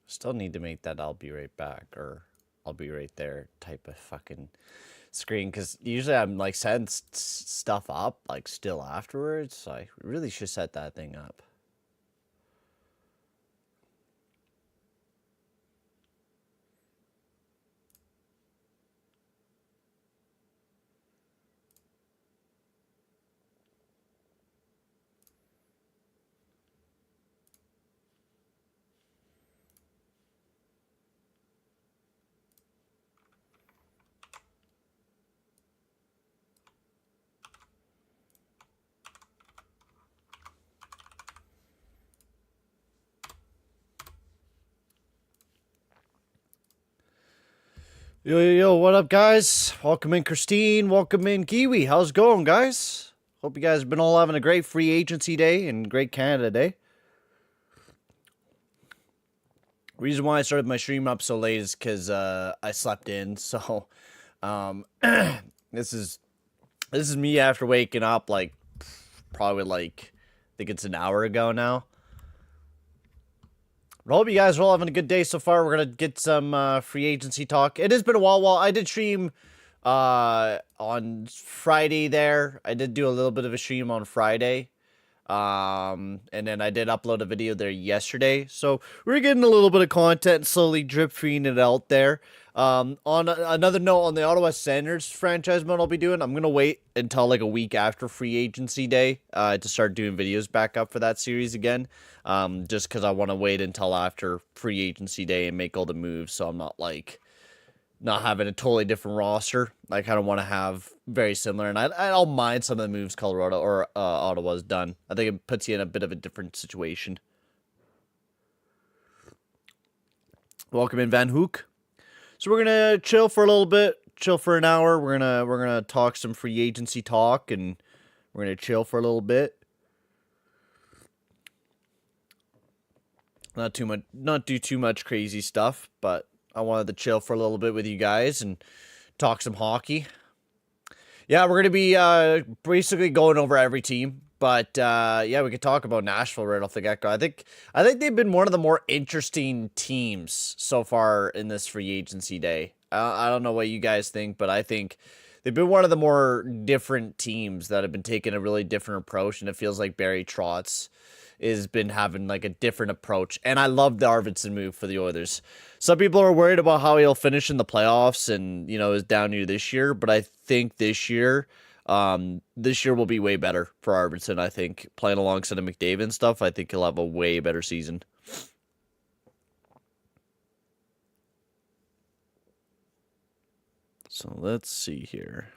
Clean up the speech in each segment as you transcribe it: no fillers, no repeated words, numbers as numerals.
Still need to make that I'll be right back or I'll be right there type of fucking screen, because usually I'm like setting stuff up like still afterwards, so I really should set that thing up. Yo, what up, guys? Welcome in, Christine. Welcome in, Kiwi. How's it going, guys? Hope you guys have been all having a great free agency day and great Canada day. Reason why I started my stream up so late is because I slept in. So, this is me after waking up like probably like I think it's an hour ago now. I hope you guys are all having a good day so far. We're going to get some free agency talk. It has been a while. I did stream on Friday there. I did do a little bit of a stream on Friday. And then I did upload a video there yesterday. So we're getting a little bit of content, slowly drip feeding it out there. On another note, on the Ottawa Senators franchise mode I'll be doing, I'm going to wait until like a week after free agency day to start doing videos back up for that series again. Just because I want to wait until after free agency day and make all the moves, so I'm not like not having a totally different roster. I kind of want to have very similar, and I don't mind some of the moves Colorado or Ottawa's done. I think it puts you in a bit of a different situation. Welcome in, Van Hook. So we're gonna chill for a little bit, chill for an hour. We're gonna talk some free agency talk, and we're gonna chill for a little bit. Not do too much crazy stuff, but I wanted to chill for a little bit with you guys and talk some hockey. Yeah, we're gonna be basically going over every team, but yeah, we could talk about Nashville right off the get-go. I think they've been one of the more interesting teams so far in this free agency day. I don't know what you guys think, but I think they've been one of the more different teams that have been taking a really different approach, and it feels like Barry Trotz has been having like a different approach. And I love the Arvidsson move for the Oilers. Some people are worried about how he'll finish in the playoffs and, you know, is down here this year, but I think this year will be way better for Arvidsson. I think playing alongside of McDavid and stuff, I think he'll have a way better season. So let's see here.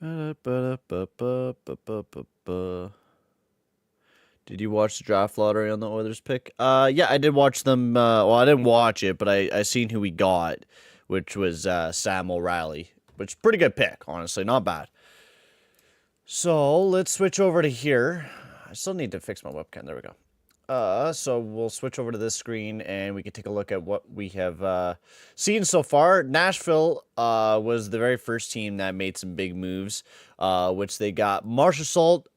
Did you watch the draft lottery on the Oilers pick? Yeah, I did watch them. Well, I didn't watch it, but I seen who we got, which was Sam O'Reilly, which is pretty good pick, honestly, not bad. So let's switch over to here. I still need to fix my webcam. There we go. So we'll switch over to this screen and we can take a look at what we have seen so far. Nashville was the very first team that made some big moves, which they got Marshall Salt,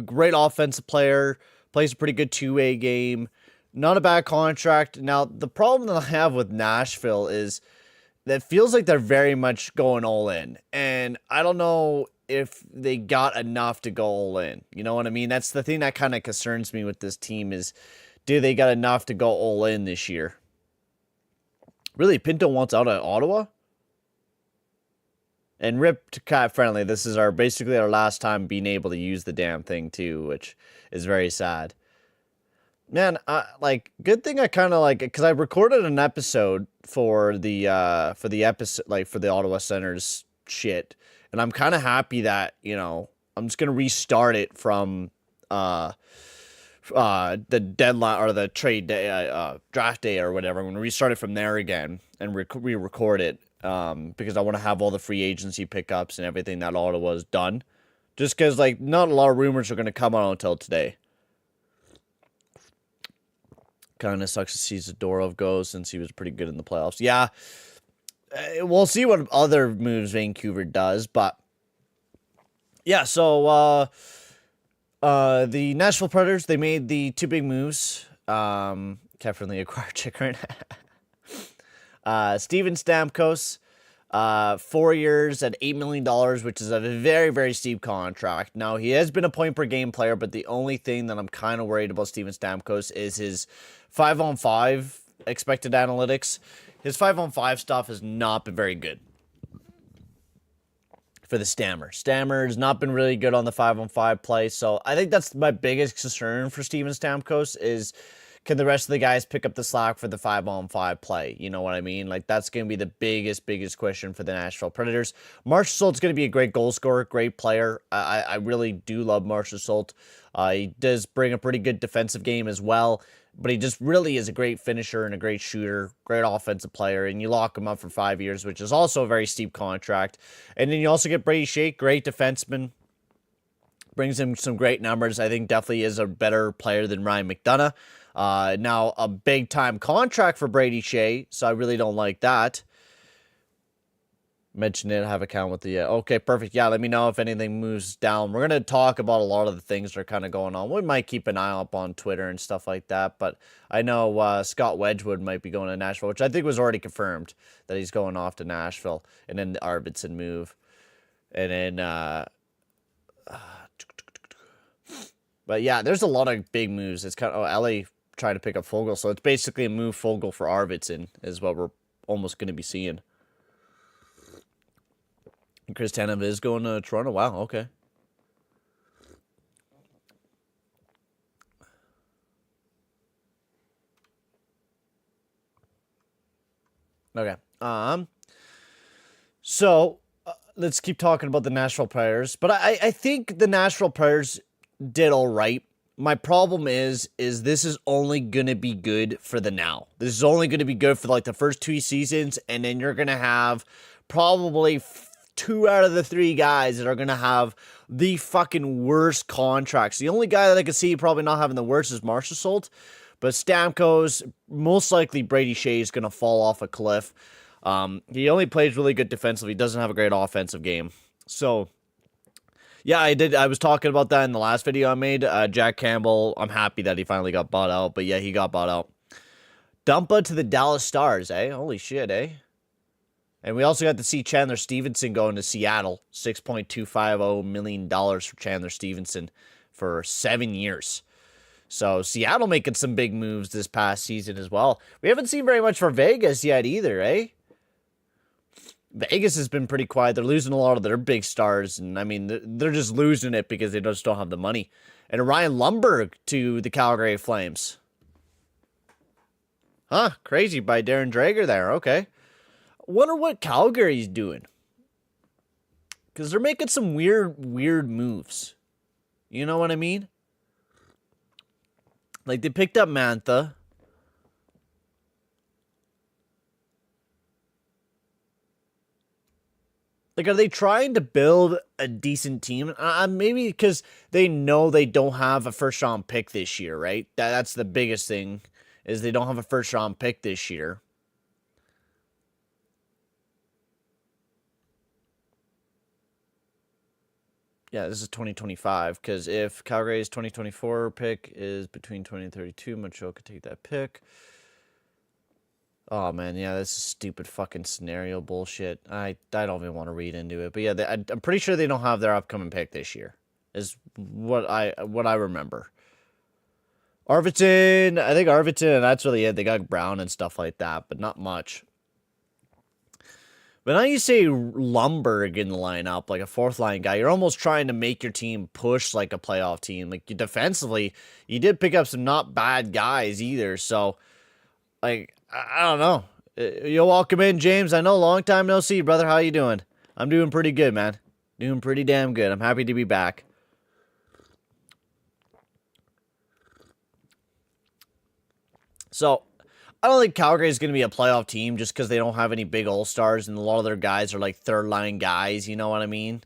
great offensive player, plays a pretty good two-way game, not a bad contract. Now, the problem that I have with Nashville is that feels like they're very much going all in, and I don't know if they got enough to go all in. You know what I mean? That's the thing that kind of concerns me with this team is, do they got enough to go all in this year? Really, Pinto wants out of Ottawa? And rip to Cat Friendly, this is basically our last time being able to use the damn thing too, which is very sad. Man, good thing I kind of because I recorded an episode for the episode, like for the Ottawa Senators shit. And I'm kind of happy that, you know, I'm just going to restart it from the deadline or the trade day, draft day or whatever. I'm going to restart it from there again and re-record it because I want to have all the free agency pickups and everything that Ottawa's done. Just because, like, not a lot of rumors are going to come out until today. Kind of sucks to see Zadorov go since he was pretty good in the playoffs. Yeah. We'll see what other moves Vancouver does, but Yeah, so the Nashville Predators, they made the two big moves. Kept from the acquired chick right Steven Stamkos, 4 years at $8 million, which is a very, very steep contract. Now, he has been a point per game player, but the only thing that I'm kind of worried about Steven Stamkos is his 5-on-5 expected analytics. His 5-on-5 stuff has not been very good for the Stammer. Stammer's not been really good on the 5-on-5 play, so I think that's my biggest concern for Steven Stamkos is, can the rest of the guys pick up the slack for the 5-on-5 play? You know what I mean? Like, that's going to be the biggest question for the Nashville Predators. Marchessault's going to be a great goal scorer, great player. I really do love Marchessault. He does bring a pretty good defensive game as well, but he just really is a great finisher and a great shooter, great offensive player, and you lock him up for 5 years, which is also a very steep contract. And then you also get Brady Shea, great defenseman, brings him some great numbers. I think definitely is a better player than Ryan McDonagh. Now, a big-time contract for Brady Shea, so I really don't like that. Mention it, have a count with the... okay, perfect. Yeah, let me know if anything moves down. We're going to talk about a lot of the things that are kind of going on. We might keep an eye up on Twitter and stuff like that, but I know Scott Wedgwood might be going to Nashville, which I think was already confirmed that he's going off to Nashville, and then the Arvidsson move. And then... but yeah, there's a lot of big moves. It's kind of... LA trying to pick up Fogle, so it's basically a move Fogle for Arvidsson is what we're almost going to be seeing. Chris Tanev is going to Toronto. Wow, okay. Okay. So let's keep talking about the Nashville Predators. But I think the Nashville Predators did all right. My problem is this is only going to be good for the now. This is only going to be good for like the first 2 seasons, and then you're going to have probably 2 out of the 3 guys that are going to have the fucking worst contracts. The only guy that I could see probably not having the worst is Marchessault, but Stamkos, most likely Brady Shea is going to fall off a cliff. He only plays really good defensively. He doesn't have a great offensive game. So... yeah, I was talking about that in the last video I made. Jack Campbell, I'm happy that he finally got bought out. But yeah, he got bought out. Dumpa to the Dallas Stars, eh? Holy shit, eh? And we also got to see Chandler Stevenson going to Seattle. $6.250 million for Chandler Stevenson for 7 years. So Seattle making some big moves this past season as well. We haven't seen very much for Vegas yet either, eh? Vegas has been pretty quiet. They're losing a lot of their big stars, and I mean, they're just losing it because they just don't have the money. And Ryan Lundberg to the Calgary Flames. Huh, crazy by Darren Drager there, okay. Wonder what Calgary's doing. Because they're making some weird moves. You know what I mean? Like, they picked up Mantha. Like, are they trying to build a decent team? Maybe because they know they don't have a first-round pick this year, right? That's the biggest thing, is they don't have a first-round pick this year. Yeah, this is 2025, because if Calgary's 2024 pick is between 20 and 32, Montreal could take that pick. Oh, man, yeah, this is stupid fucking scenario bullshit. I don't even want to read into it. But yeah, I'm pretty sure they don't have their upcoming pick this year, is what I remember. Arvidsson, I think Arvidsson, that's really it. They got Brown and stuff like that, but not much. But now you say Lundberg in the lineup, like a fourth-line guy, you're almost trying to make your team push like a playoff team. Like, defensively, you did pick up some not bad guys either, so... like, I don't know. You're welcome in, James. I know, long time no see, brother. How you doing? I'm doing pretty good, man. Doing pretty damn good. I'm happy to be back. So, I don't think Calgary is going to be a playoff team just because they don't have any big all-stars, and a lot of their guys are like third-line guys, you know what I mean?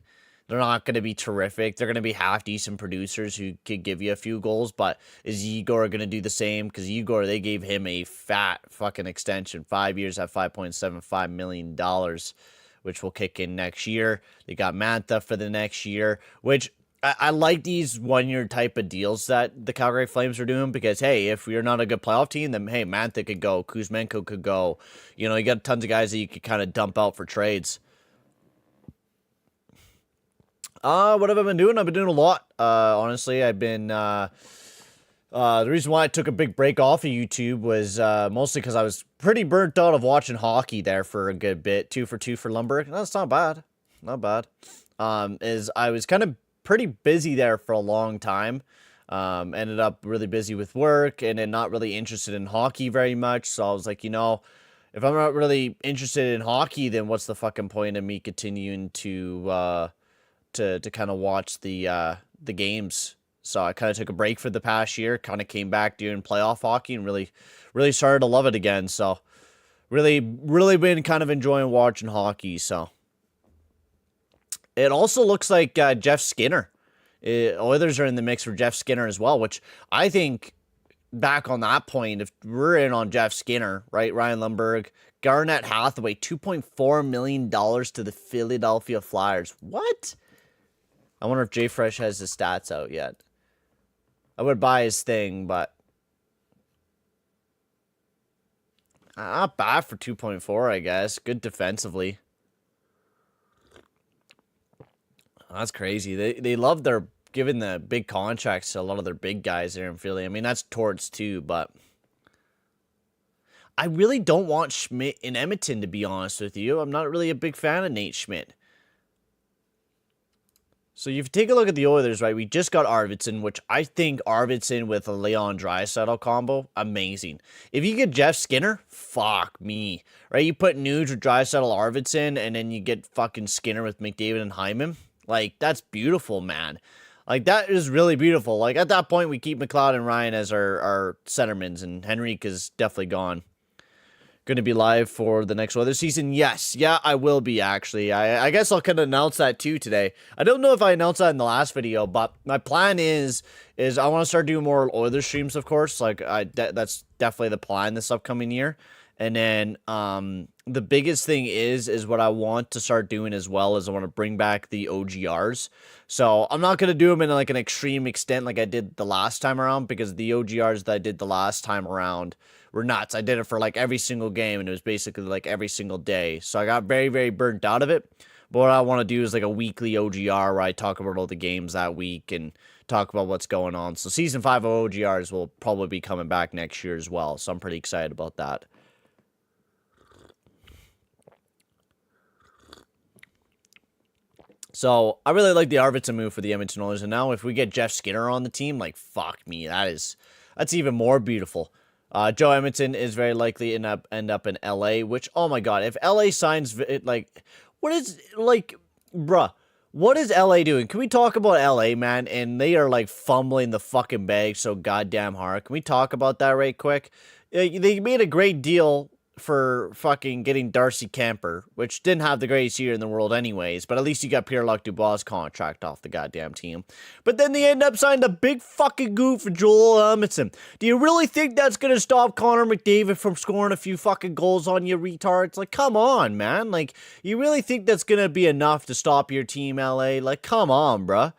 They're not going to be terrific. They're going to be half-decent producers who could give you a few goals, but is Igor going to do the same? Because Igor, they gave him a fat fucking extension. 5 years at $5.75 million, which will kick in next year. They got Mantha for the next year, which I like these 1-year type of deals that the Calgary Flames are doing because, hey, if you're not a good playoff team, then, hey, Mantha could go, Kuzmenko could go. You know, you got tons of guys that you could kind of dump out for trades. What have I been doing? I've been doing a lot. Honestly, I've been, the reason why I took a big break off of YouTube was, mostly because I was pretty burnt out of watching hockey there for a good bit. 2 for 2 for Lumberg. That's not bad. Not bad. Is I was kind of pretty busy there for a long time. Ended up really busy with work and then not really interested in hockey very much. So I was like, you know, if I'm not really interested in hockey, then what's the fucking point of me continuing to kind of watch the games? So I kind of took a break for the past year, kind of came back doing playoff hockey and really started to love it again. So really been kind of enjoying watching hockey. So it also looks like Jeff Skinner. Oilers are in the mix for Jeff Skinner as well, which I think back on that point, if we're in on Jeff Skinner, right? Ryan Lumberg, Garnett Hathaway, $2.4 million to the Philadelphia Flyers. What? I wonder if Jay Fresh has his stats out yet. I would buy his thing, but not bad for 2.4, I guess. Good defensively. That's crazy. They love their giving the big contracts to a lot of their big guys there in Philly. I mean, that's Torts too, but I really don't want Schmidt in Edmonton, to be honest with you. I'm not really a big fan of Nate Schmidt. So if you take a look at the Oilers, right, we just got Arvidsson, which I think Arvidsson with a Leon Draisaitl combo, amazing. If you get Jeff Skinner, fuck me, right? You put Nuge with Draisaitl, Arvidsson, and then you get fucking Skinner with McDavid and Hyman. Like, that's beautiful, man. Like, that is really beautiful. Like, at that point, we keep McLeod and Ryan as our centermans, and Henrique is definitely gone. Going to be live for the next weather season? Yes. Yeah, I will be, actually. I guess I'll kind of announce that, too, today. I don't know if I announced that in the last video, but my plan is I want to start doing more Oilers streams, of course. Like, that's definitely the plan this upcoming year. And then the biggest thing is what I want to start doing as well is I want to bring back the OGRs. So I'm not going to do them in like an extreme extent like I did the last time around, because the OGRs that I did the last time around were nuts. I did it for like every single game, and it was basically like every single day. So I got very, very burnt out of it. But what I want to do is like a weekly OGR where I talk about all the games that week and talk about what's going on. So Season 5 of OGRs will probably be coming back next year as well. So I'm pretty excited about that. So I really like the Arvidsson move for the Edmonton Oilers, and now if we get Jeff Skinner on the team, like, fuck me, that's even more beautiful. Joe Edmonton is very likely to end up in LA, which, oh my god, if LA signs, like, what is, like, bruh, what is LA doing? Can we talk about LA, man? And they are, like, fumbling the fucking bag so goddamn hard. Can we talk about that right quick? They made a great deal for fucking getting Darcy Kemper, which didn't have the greatest year in the world anyways, but at least you got Pierre-Luc Dubois' contract off the goddamn team. But then they end up signing a big fucking goof for Joel Edmondson. Do you really think that's gonna stop Connor McDavid from scoring a few fucking goals on you retards? Like, come on, man. Like, you really think that's gonna be enough to stop your team, LA? Like, come on, bruh.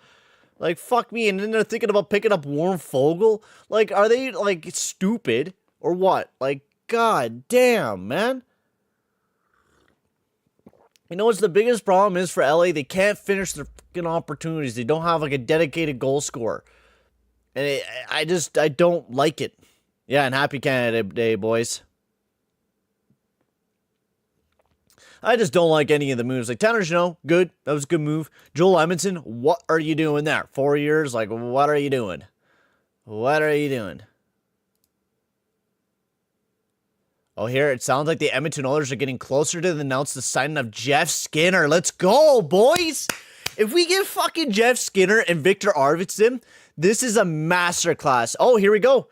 Like, fuck me. And then they're thinking about picking up Warren Fogle? Like, are they, like, stupid? Or what? Like, god damn, man. You know what's the biggest problem is for LA? They can't finish their fucking opportunities. They don't have like a dedicated goal scorer. And I don't like it. Yeah, and happy Canada Day, boys. I just don't like any of the moves. Like Tanner Jeannot, good. That was a good move. Joel Edmondson, what are you doing there? 4 years? Like, what are you doing? What are you doing? Oh, here, it sounds like the Edmonton Oilers are getting closer to announce the signing of Jeff Skinner. Let's go, boys! If we get fucking Jeff Skinner and Victor Arvidsson, this is a masterclass. Oh, here we go.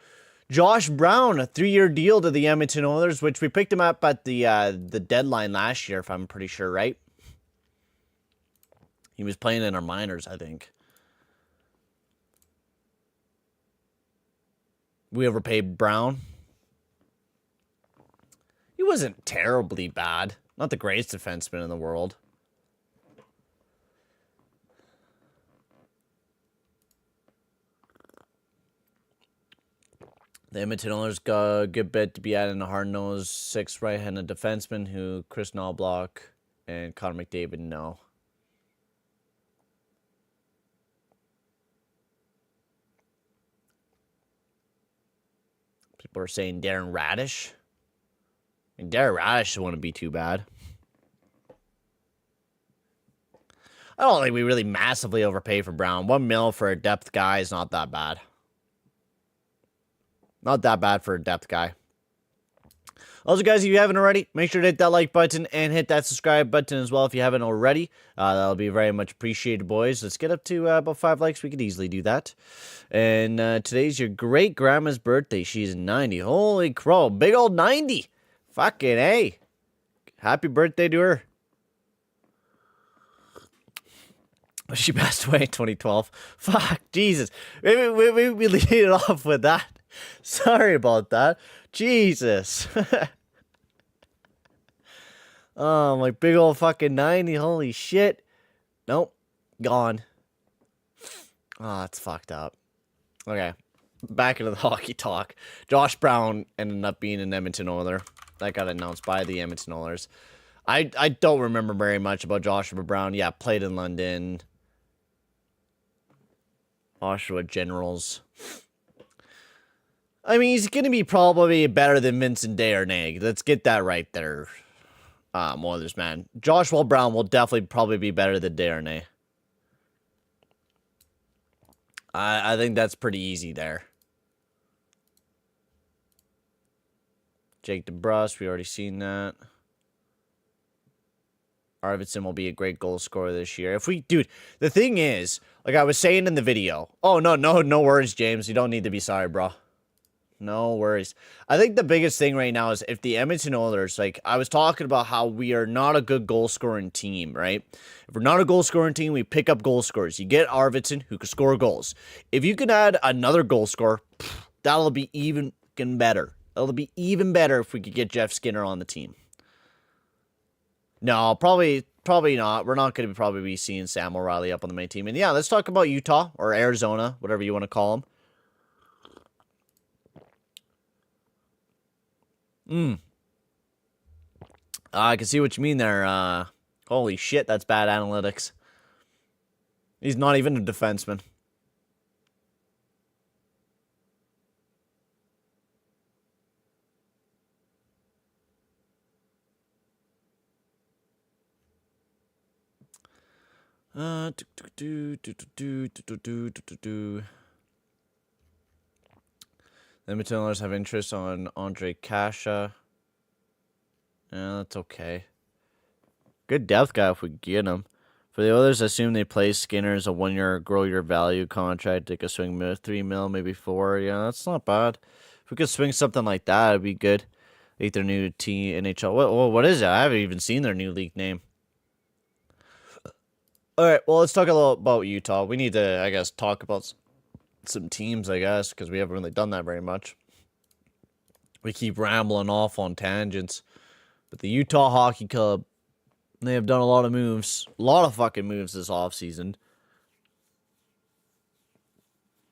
Josh Brown, a 3-year deal to the Edmonton Oilers, which we picked him up at the deadline last year, if I'm pretty sure, right? He was playing in our minors, I think. We overpaid Brown. He wasn't terribly bad. Not the greatest defenseman in the world. The Edmonton Oilers got a good bit to be adding a hard-nosed 6 right-handed defenseman who Chris Knoblauch and Connor McDavid know. People are saying Darren Radish. And Darren Radish wouldn't be too bad. I don't think we really massively overpay for Brown. $1 million for a depth guy is not that bad. Not that bad for a depth guy. Also, guys, if you haven't already, make sure to hit that like button and hit that subscribe button as well if you haven't already. That'll be very much appreciated, boys. Let's get up to about 5 likes. We could easily do that. And today's your great-grandma's birthday. She's 90. Holy crow. Big old 90. Fucking A. Happy birthday to her. She passed away in 2012. Fuck, Jesus. Maybe we lead it off with that. Sorry about that. Jesus. Oh, my big old fucking 90. Holy shit. Nope. Gone. Oh, it's fucked up. Okay. Back into the hockey talk. Josh Brown ended up being an Edmonton Oiler. That got announced by the Edmonton Oilers. I don't remember very much about Joshua Brown. Yeah, played in London. Oshawa Generals. I mean, he's going to be probably better than Vincent Desharnais. Let's get that right there, Oilers, man. Joshua Brown will definitely probably be better than Desharnais. I think that's pretty easy there. Jake DeBrusk, we already seen that. Arvidsson will be a great goal scorer this year. Dude, the thing is, like I was saying in the video. Oh, no worries, James. You don't need to be sorry, bro. No worries. I think the biggest thing right now is if the Edmonton Oilers, like I was talking about how we are not a good goal scoring team, right? If we're not a goal scoring team, we pick up goal scorers. You get Arvidsson who can score goals. If you can add another goal scorer, that'll be even better. It'll be even better if we could get Jeff Skinner on the team. No, probably not. We're not going to probably be seeing Sam O'Reilly up on the main team. And yeah, let's talk about Utah or Arizona, whatever you want to call them. I can see what you mean there. Holy shit, that's bad analytics. He's not even a defenseman. The Edmonton Oilers have interest on Andre Kasha. Yeah, that's okay. Good depth guy if we get him. For the Oilers, I assume they play Skinner as a 1-year grow your value contract. Take a swing $3 million, maybe 4. Yeah, that's not bad. If we could swing something like that, it'd be good. Like their new team NHL. What is it? I haven't even seen their new league name. All right, well, let's talk a little about Utah. We need to, I guess, talk about some teams, I guess, because we haven't really done that very much. We keep rambling off on tangents. But the Utah Hockey Club, they have done a lot of moves. A lot of fucking moves this offseason.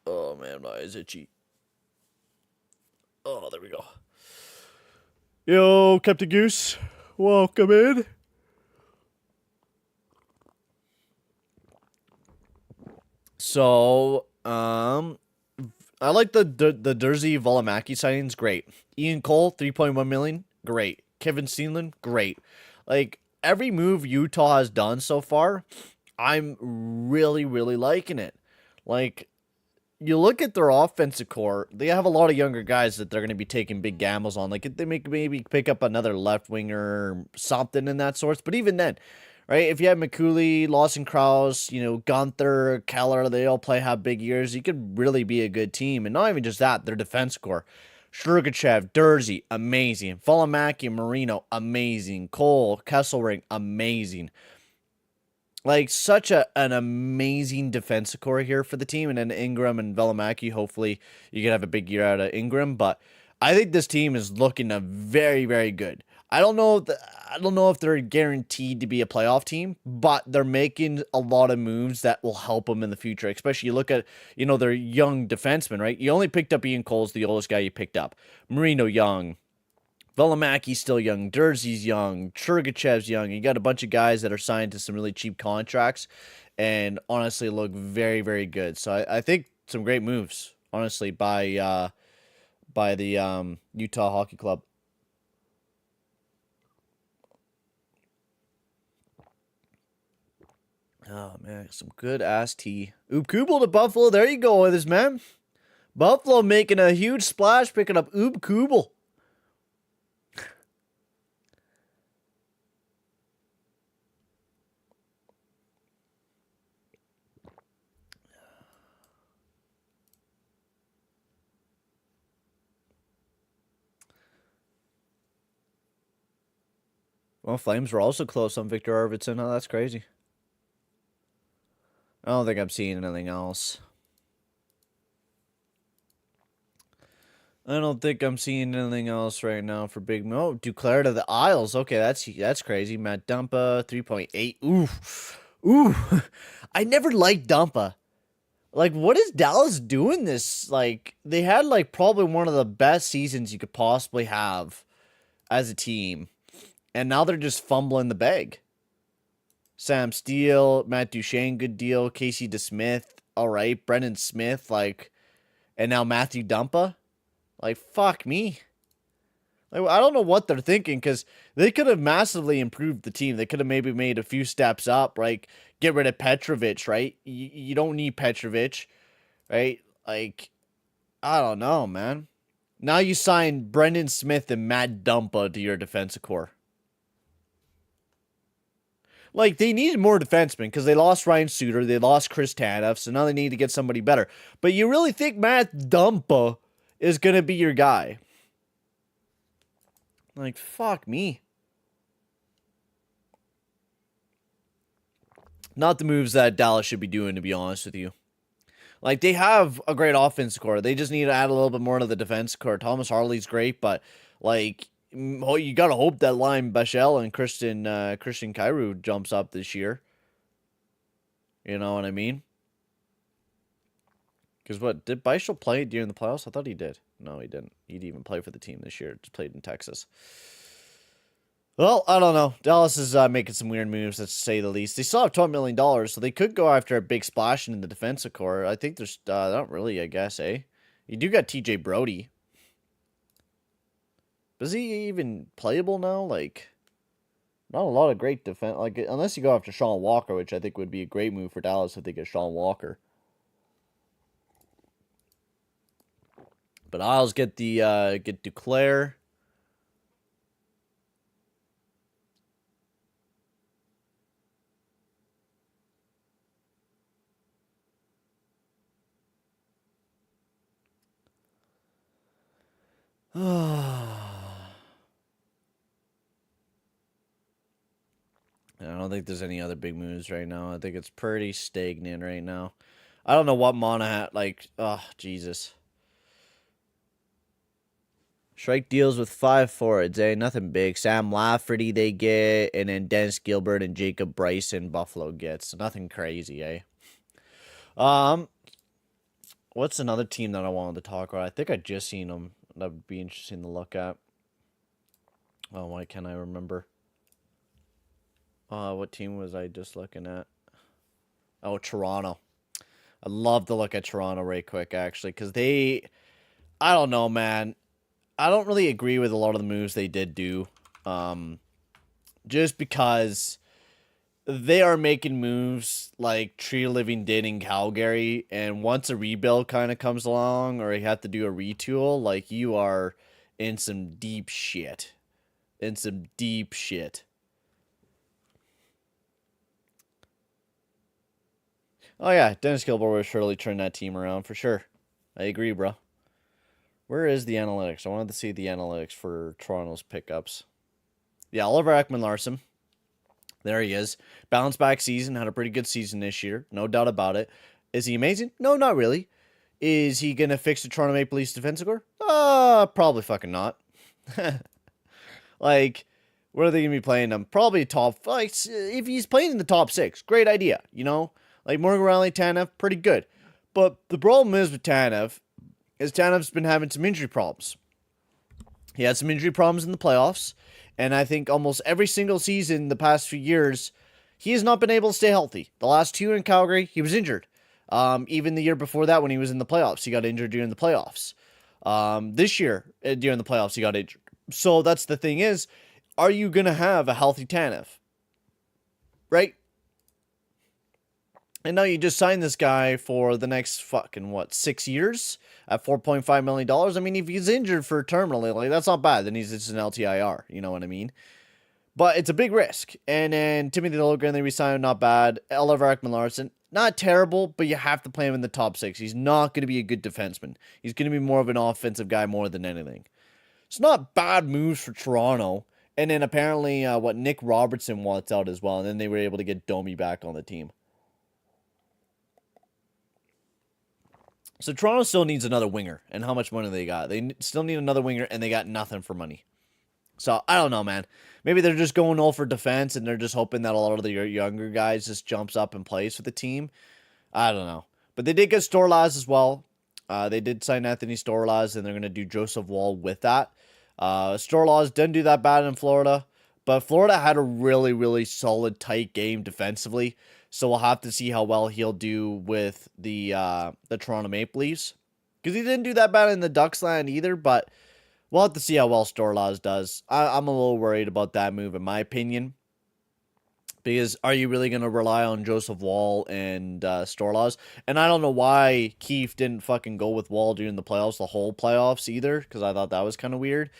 Oh, man, my eyes itchy. Oh, there we go. Yo, Captain Goose. Welcome in. So, I like the Jerzy Valimaki signings. Great. Ian Cole, $3.1 million. Great. Kevin Steenland, great. Like, every move Utah has done so far, I'm really, really liking it. Like, you look at their offensive core, they have a lot of younger guys that they're going to be taking big gambles on. Like, if they maybe pick up another left winger or something in that sorts. But even then, right, if you have McCooley, Lawson Krause, Gunther, Keller, they all have big years, you could really be a good team. And not even just that, their defense core. Sturgachev, Dursey, amazing. Valimaki, Marino, amazing. Cole, Kesselring, amazing. Like, such an amazing defensive core here for the team. And then Ingram and Valimaki, hopefully you can have a big year out of Ingram. But I think this team is looking very, very good. I don't know if they're guaranteed to be a playoff team, but they're making a lot of moves that will help them in the future. Especially you look at, their young defensemen, right? You only picked up Ian Cole's the oldest guy you picked up. Marino young. Velimaki's still young. Durzi's young. Churgachev's young. You got a bunch of guys that are signed to some really cheap contracts and honestly look very, very good. So I think some great moves, honestly, by the Utah Hockey Club. Oh, man, some good-ass tea. Oob Kubel to Buffalo. There you go with this, man. Buffalo making a huge splash, picking up Oob Kubel. Well, Flames were also close on Victor Arvidsson. Oh, that's crazy. I don't think I'm seeing anything else. I don't think I'm seeing anything else right now for big Mo. Duclair to the Isles. Okay, that's crazy. Matt Dumpa, 3.8. Ooh. I never liked Dumpa. Like, what is Dallas doing this? Like, they had, like, probably one of the best seasons you could possibly have as a team. And now they're just fumbling the bag. Sam Steele, Matt Duchene, good deal. Casey DeSmith, all right. Brendan Smith, like, and now Matthew Dumpa. Like, fuck me. Like, I don't know what they're thinking because they could have massively improved the team. They could have maybe made a few steps up, right? Get rid of Petrovic, right? You don't need Petrovic, right? Like, I don't know, man. Now you sign Brendan Smith and Matt Dumpa to your defensive core. Like, they needed more defensemen because they lost Ryan Suter. They lost Chris Tanev, so now they need to get somebody better. But you really think Matt Dumpa is going to be your guy? Like, fuck me. Not the moves that Dallas should be doing, to be honest with you. Like, they have a great offense core. They just need to add a little bit more to the defense core. Thomas Harley's great, but, like, you got to hope that line Bechel and Christian Kyrou jumps up this year. You know what I mean? Because what, did Bechel play during the playoffs? I thought he did. No, he didn't. He didn't even play for the team this year. Just played in Texas. Well, I don't know. Dallas is making some weird moves, to say the least. They still have $12 million, so they could go after a big splash in the defensive core. I think there's not really, I guess, eh? You do got TJ Brody. Is he even playable now? Like, not a lot of great defense. Like, unless you go after Sean Walker, which I think would be a great move for Dallas if they get Sean Walker. But Isles get Duclair. I don't think there's any other big moves right now. I think it's pretty stagnant right now. I don't know what Monahan, like, oh, Jesus. Shrike deals with 5 forwards, eh? Nothing big. Sam Lafferty they get, and then Dennis Gilbert and Jacob Bryson Buffalo gets. Nothing crazy, eh? What's another team that I wanted to talk about? I think I just seen them. That would be interesting to look at. Oh, why can't I remember? What team was I just looking at? Oh, Toronto. I'd love to look at Toronto right quick, actually, because I don't know, man. I don't really agree with a lot of the moves they did do. Just because they are making moves like Tree Living did in Calgary, and once a rebuild kind of comes along, or you have to do a retool, like, you are in some deep shit. Oh, yeah, Dennis Gilbert will surely turn that team around, for sure. I agree, bro. Where is the analytics? I wanted to see the analytics for Toronto's pickups. Yeah, Oliver Ekman-Larsson. There he is. Bounce back season. Had a pretty good season this year. No doubt about it. Is he amazing? No, not really. Is he going to fix the Toronto Maple Leafs defensive core? Probably fucking not. Like, Where are they going to be playing him? Probably top, like, if he's playing in the top 6, great idea, you know? Like, Morgan Riley, Tanev, pretty good. But the problem is with Tanev, is Tanev's been having some injury problems. He had some injury problems in the playoffs, and I think almost every single season the past few years, he has not been able to stay healthy. The last 2 in Calgary, he was injured. Even the year before that when he was in the playoffs, he got injured during the playoffs. This year, during the playoffs, he got injured. So that's the thing is, are you going to have a healthy Tanev? Right? And now you just signed this guy for the next fucking, 6 years at $4.5 million? I mean, if he's injured for terminally, like, that's not bad. Then he's just an LTIR. You know what I mean? But it's a big risk. And then Timothy Liljegren, they re-signed, not bad. Oliver Ekman-Larsson, not terrible, but you have to play him in the top 6. He's not going to be a good defenseman. He's going to be more of an offensive guy more than anything. It's not bad moves for Toronto. And then apparently, Nick Robertson wants out as well. And then they were able to get Domi back on the team. So Toronto still needs another winger. And how much money they got? They still need another winger, and they got nothing for money. So, I don't know, man. Maybe they're just going all for defense, and they're just hoping that a lot of the younger guys just jumps up and plays for the team. I don't know. But they did get Storlaz as well. They did sign Anthony Storlaz, and they're going to do Joseph Wall with that. Storlaz didn't do that bad in Florida, but Florida had a really, really solid, tight game defensively. So we'll have to see how well he'll do with the Toronto Maple Leafs. Because he didn't do that bad in the Ducks land either, but we'll have to see how well Storlaz does. I'm a little worried about that move, in my opinion. Because are you really going to rely on Joseph Wall and Storlaz? And I don't know why Keefe didn't fucking go with Wall during the playoffs, the whole playoffs either, because I thought that was kind of weird.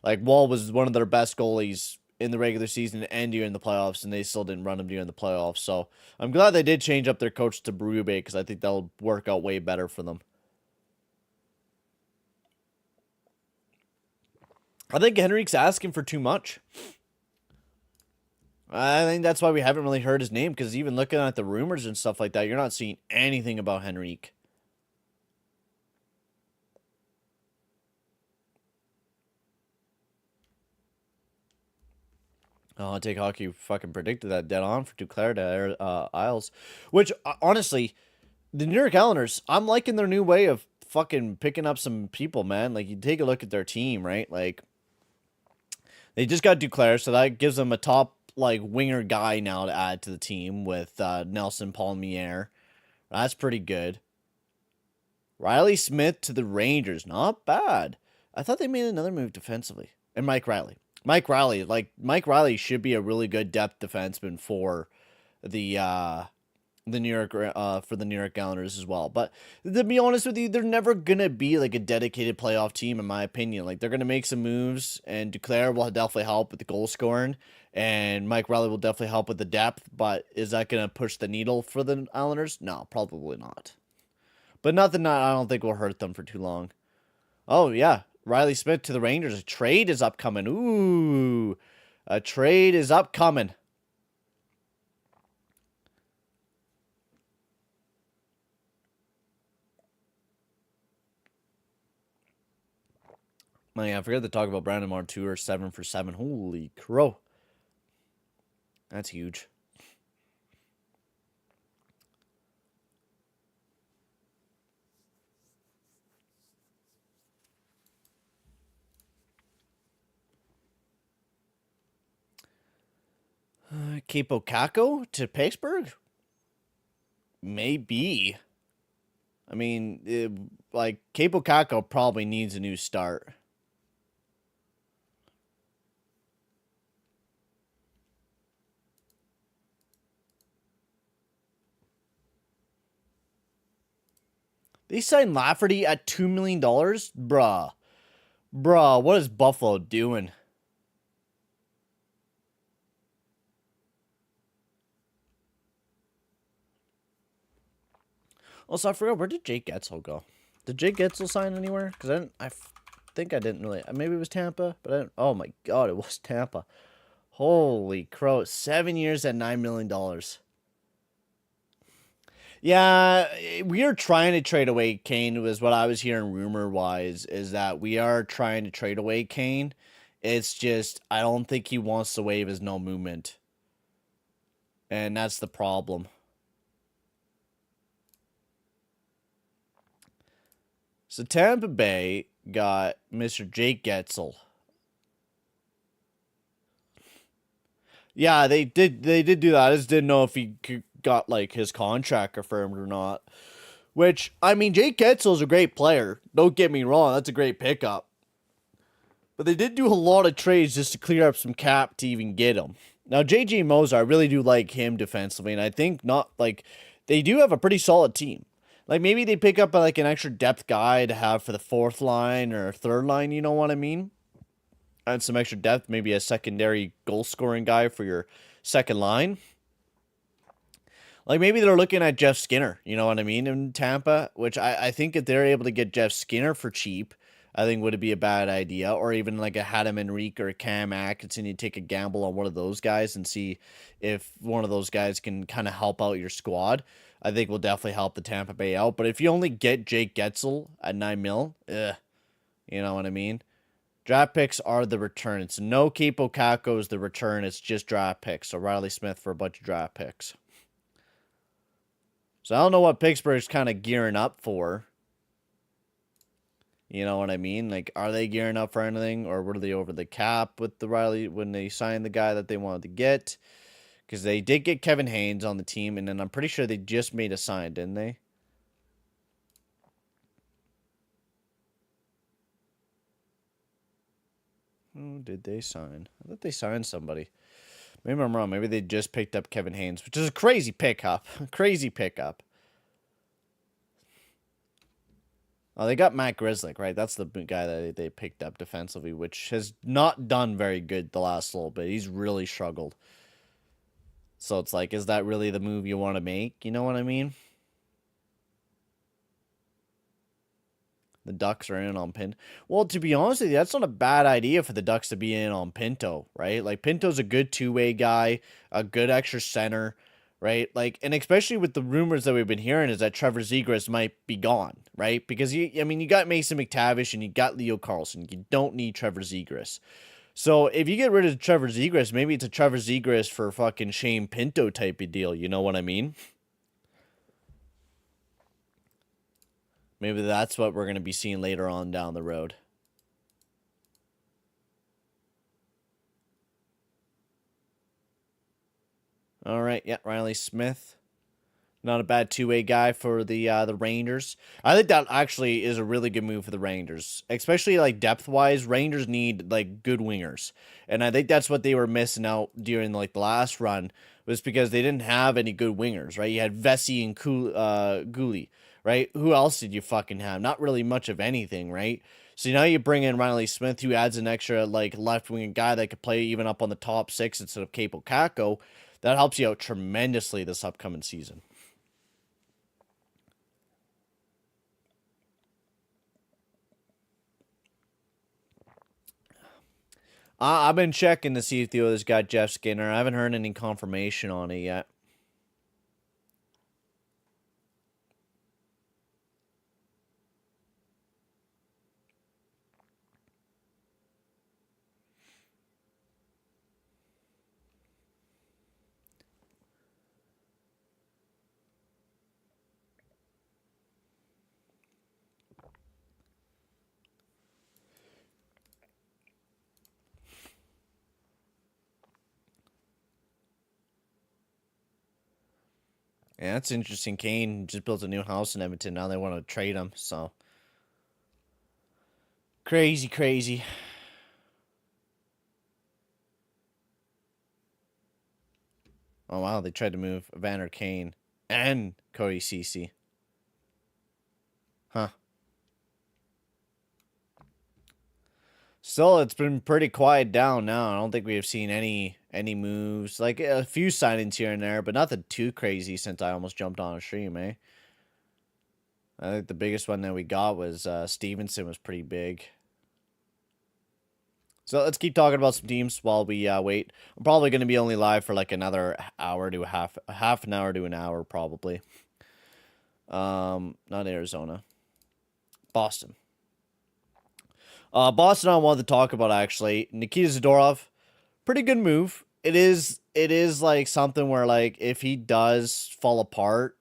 Like, Wall was one of their best goalies in the regular season and during the playoffs, and they still didn't run him during the playoffs. So I'm glad they did change up their coach to Berube, because I think that'll work out way better for them. I think Henrique's asking for too much. I think that's why we haven't really heard his name, because even looking at the rumors and stuff like that, you're not seeing anything about Henrique. Oh, Take Hockey fucking predicted that dead on for Duclair to Isles. Which, honestly, the New York Islanders, I'm liking their new way of fucking picking up some people, man. Like, you take a look at their team, right? Like, they just got Duclair, so that gives them a top, like, winger guy now to add to the team with Nelson Palmiere. That's pretty good. Riley Smith to the Rangers. Not bad. I thought they made another move defensively. And Mike Riley. Mike Riley should be a really good depth defenseman for the New York Islanders as well. But to be honest with you, they're never gonna be like a dedicated playoff team, in my opinion. Like, they're gonna make some moves, and Duclair will definitely help with the goal scoring, and Mike Riley will definitely help with the depth. But is that gonna push the needle for the Islanders? No, probably not. But nothing that I don't think will hurt them for too long. Oh yeah, Riley Smith to the Rangers. A trade is upcoming. Ooh, a trade is upcoming. Man, I forgot to talk about Brandon Montour, 7 for 7. Holy crow. That's huge. Capo Caco to Pittsburgh? Maybe. I mean, Capo Caco probably needs a new start. They signed Lafferty at $2 million? Bruh. What is Buffalo doing? Also, I forgot, where did Jake Getzel go? Did Jake Getzel sign anywhere? Because I think I didn't really. Maybe it was Tampa, but I didn't. Oh my god, it was Tampa. Holy crow. 7 years at $9 million. Yeah, we are trying to trade away Kane, was what I was hearing rumor-wise, is that we are trying to trade away Kane It's just, I don't think he wants to waive his no movement. And that's the problem. So Tampa Bay got Mr. Jake Getzel. Yeah, they did do that. I just didn't know if he got like his contract confirmed or not. Which, I mean, Jake Getzel's a great player. Don't get me wrong, that's a great pickup. But they did do a lot of trades just to clear up some cap to even get him. Now, J.J. Moser, I really do like him defensively, and I think not like they do have a pretty solid team. Like maybe they pick up like an extra depth guy to have for the fourth line or third line. You know what I mean? And some extra depth, maybe a secondary goal scoring guy for your second line. Like maybe they're looking at Jeff Skinner, you know what I mean, in Tampa, which I think if they're able to get Jeff Skinner for cheap, I think would be a bad idea. Or even like a Adam Henrique or a Cam Atkinson, you take a gamble on one of those guys and see if one of those guys can kind of help out your squad. I think will definitely help the Tampa Bay out. But if you only get Jake Getzel at $9 million, you know what I mean? Draft picks are the return. It's no Capo Caco is the return. It's just draft picks. So Riley Smith for a bunch of draft picks. So I don't know what Pittsburgh's kind of gearing up for. You know what I mean? Like, are they gearing up for anything? Or were they over the cap with the Riley when they signed the guy that they wanted to get? Because they did get Kevin Haynes on the team. And then I'm pretty sure they just made a sign, didn't they? Who did they sign? I thought they signed somebody. Maybe I'm wrong. Maybe they just picked up Kevin Haynes, which is a crazy pickup. Crazy pickup. Oh, they got Matt Grzelcyk, right? That's the guy that they picked up defensively, which has not done very good the last little bit. He's really struggled. So it's like, is that really the move you want to make? You know what I mean? The Ducks are in on Pinto. Well, to be honest with you, that's not a bad idea for the Ducks to be in on Pinto, right? Like, Pinto's a good two-way guy, a good extra center, right? Like, and especially with the rumors that we've been hearing is that Trevor Zegras might be gone, right? Because, you got Mason McTavish and you got Leo Carlson. You don't need Trevor Zegras. So, if you get rid of Trevor Zegras, maybe it's a Trevor Zegras for fucking Shane Pinto type of deal. You know what I mean? Maybe that's what we're going to be seeing later on down the road. All right, yeah, Riley Smith. Not a bad two-way guy for the Rangers. I think that actually is a really good move for the Rangers, especially like depth-wise. Rangers need like good wingers, and I think that's what they were missing out during like the last run was because they didn't have any good wingers, right? You had Vesey and Gouli, right? Who else did you fucking have? Not really much of anything, right? So now you bring in Riley Smith, who adds an extra like left wing guy that could play even up on the top six instead of Capo Caco. That helps you out tremendously this upcoming season. I've been checking to see if the others got Jeff Skinner. I haven't heard any confirmation on it yet. Yeah, that's interesting. Kane just built a new house in Edmonton. Now they want to trade him. So crazy, crazy. Oh wow, they tried to move Evander Kane and Cody Ceci. Huh. Still, it's been pretty quiet down now. I don't think we have seen any moves. Like a few signings here and there, but nothing too crazy since I almost jumped on a stream, eh? I think the biggest one that we got was Stevenson was pretty big. So let's keep talking about some teams while we wait. I'm probably going to be only live for like another hour to half an hour to an hour probably. Not Arizona. Boston. Boston I wanted to talk about, actually. Nikita Zadorov, pretty good move. It is like something where, like, if he does fall apart,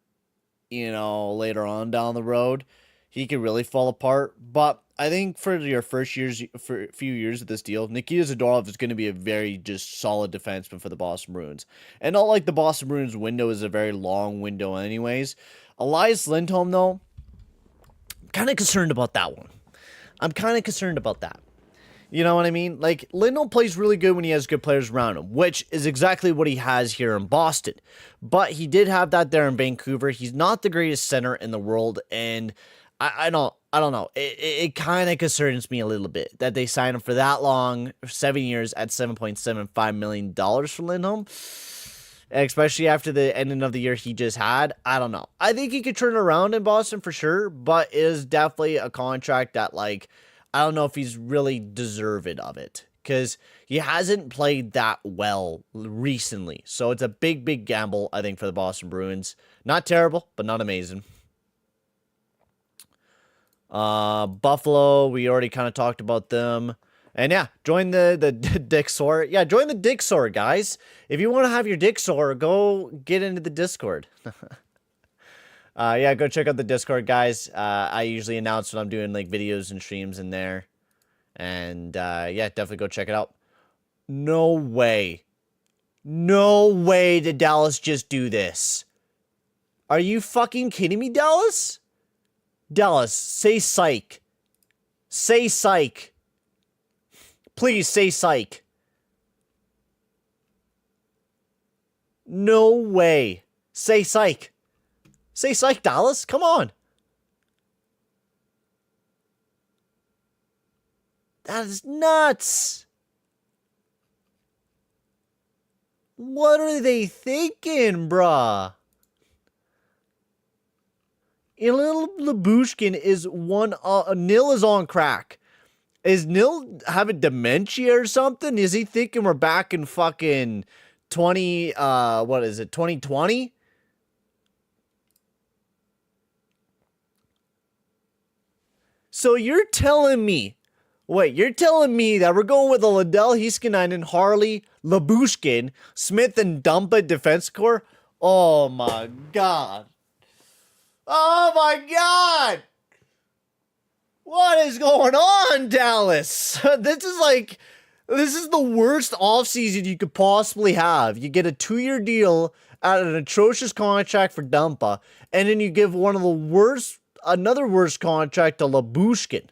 later on down the road, he could really fall apart. But I think for your first years, for a few years of this deal, Nikita Zadorov is going to be a very just solid defenseman for the Boston Bruins. And not like the Boston Bruins window is a very long window anyways. Elias Lindholm, though, I'm kind of concerned about that one. I'm kind of concerned about that. You know what I mean? Like, Lindholm plays really good when he has good players around him, which is exactly what he has here in Boston. But he did have that there in Vancouver. He's not the greatest center in the world, and I don't know. It kind of concerns me a little bit that they signed him for that long, 7 years at $7.75 million for Lindholm. Especially after the ending of the year he just had. I don't know. I think he could turn it around in Boston for sure, but it is definitely a contract that, like, I don't know if he's really deserved of it, because he hasn't played that well recently. So it's a big, big gamble, I think, for the Boston Bruins. Not terrible, but not amazing. Buffalo, we already kind of talked about them. And yeah, join the dick sore. Yeah, join the dick sore, guys. If you want to have your dick sore, go get into the Discord. Yeah, go check out the Discord, guys. I usually announce when I'm doing, like, videos and streams in there. And, yeah, definitely go check it out. No way. No way did Dallas just do this. Are you fucking kidding me, Dallas? Dallas, say psych. Say psych. Please say psych. No way. Say psych. Say psych, Dallas. Come on. That is nuts. What are they thinking, bruh? And little Labushkin is Nil is on crack. Is Nil having dementia or something? Is he thinking we're back in fucking 2020? So you're telling me that we're going with a Liddell, Heiskanen, Harley, Labushkin, Smith, and Dumpa defense core? Oh my god. Oh my god! What is going on, Dallas? This is the worst offseason you could possibly have. You get a 2-year deal at an atrocious contract for Dumpa, and then you give another worst contract to Labushkin.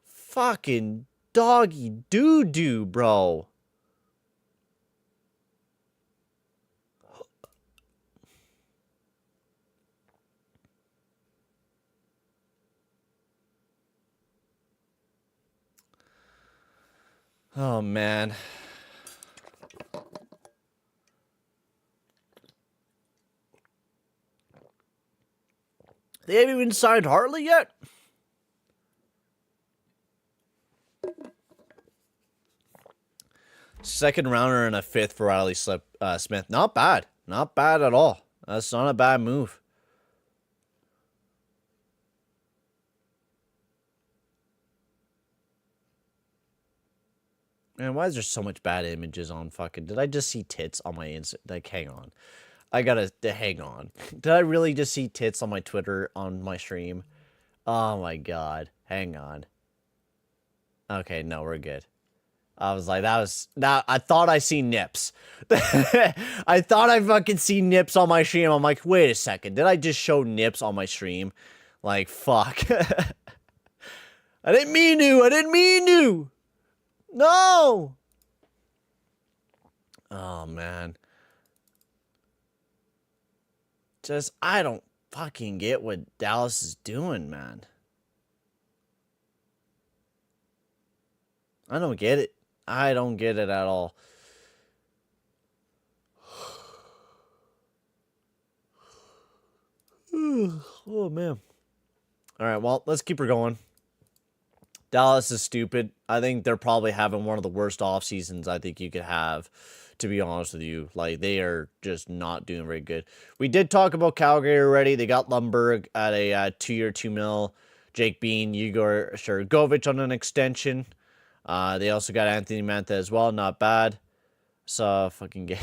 Fucking doggy doo-doo, bro. Oh, man. They haven't even signed Hartley yet? Second rounder and a fifth for Riley Smith. Not bad. Not bad at all. That's not a bad move. Man, why is there so much bad images on fucking... Did I just see tits on my Insta? Like, hang on. I gotta... Hang on. Did I really just see tits on my Twitter on my stream? Oh my god. Hang on. Okay, no, we're good. I was like, I thought I seen nips. I thought I fucking seen nips on my stream. I'm like, wait a second. Did I just show nips on my stream? Like, fuck. I didn't mean to. No. Oh, man. Just, I don't fucking get what Dallas is doing, man. I don't get it. I don't get it at all. Oh, man. All right, well, let's keep her going. Dallas is stupid. I think they're probably having one of the worst off seasons I think you could have, to be honest with you. Like, they are just not doing very good. We did talk about Calgary already. They got Lundberg at a 2-year, $2 million. Jake Bean, Igor Shergovich on an extension. They also got Anthony Mantha as well. Not bad. So fucking game.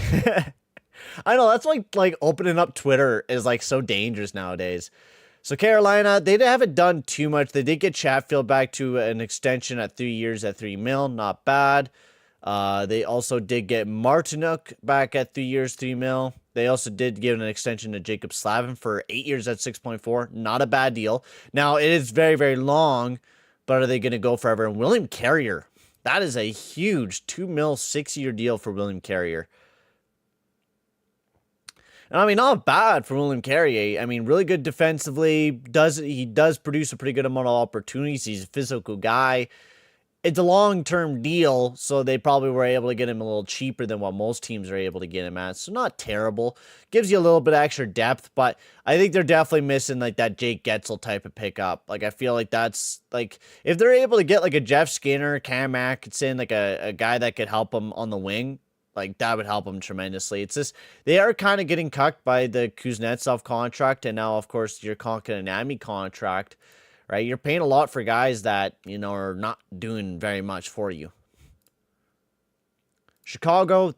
I know that's like opening up Twitter is like so dangerous nowadays. So Carolina, they haven't done too much. They did get Chatfield back to an extension at 3 years at $3 million. Not bad. They also did get Martinuk back at 3 years, $3 million. They also did give an extension to Jacob Slavin for 8 years at 6.4. Not a bad deal. Now, it is very, very long, but are they going to go forever? And William Carrier, that is a huge $2 million, 6-year deal for William Carrier. And I mean, not bad for William Carrier. I mean, really good defensively. He does produce a pretty good amount of opportunities. He's a physical guy. It's a long-term deal, so they probably were able to get him a little cheaper than what most teams are able to get him at. So not terrible. Gives you a little bit of extra depth, but I think they're definitely missing like that Jake Getzel type of pickup. Like I feel like that's like if they're able to get like a Jeff Skinner, Cam Atkinson, like a guy that could help them on the wing, like that would help them tremendously. It's just they are kind of getting cucked by the Kuznetsov contract, and now of course your Konkanami contract. Right, you're paying a lot for guys that, you know, are not doing very much for you. Chicago's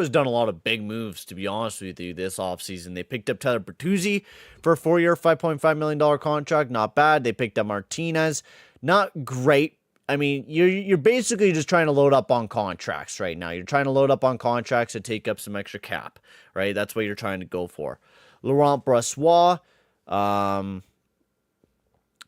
done a lot of big moves, to be honest with you, this offseason. They picked up Tyler Bertuzzi for a 4-year, $5.5 million contract. Not bad. They picked up Martinez. Not great. I mean, you're basically just trying to load up on contracts right now. You're trying to load up on contracts to take up some extra cap, right? That's what you're trying to go for. Laurent Brossoit,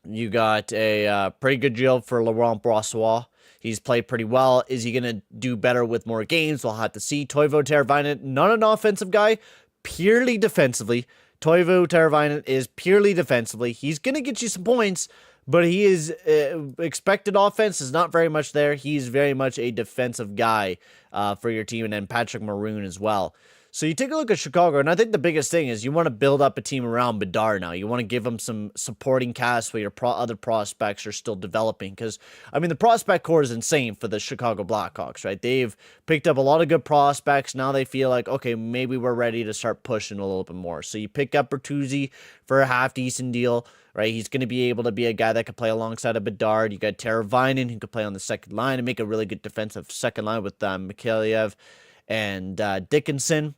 you got a pretty good deal for Laurent Brossoit. He's played pretty well. Is he going to do better with more games? We'll have to see. Toivo Teravainen, not an offensive guy, purely defensively. Toivo Teravainen is purely defensively. He's going to get you some points, but he is expected offense is not very much there. He's very much a defensive guy for your team, and then Patrick Maroon as well. So you take a look at Chicago, and I think the biggest thing is you want to build up a team around Bedard now. You want to give him some supporting cast where your other prospects are still developing. Because, I mean, the prospect core is insane for the Chicago Blackhawks, right? They've picked up a lot of good prospects. Now they feel like, okay, maybe we're ready to start pushing a little bit more. So you pick up Bertuzzi for a half-decent deal, right? He's going to be able to be a guy that could play alongside of Bedard. You got Teravainen, who could play on the second line and make a really good defensive second line with Mikheyev and Dickinson.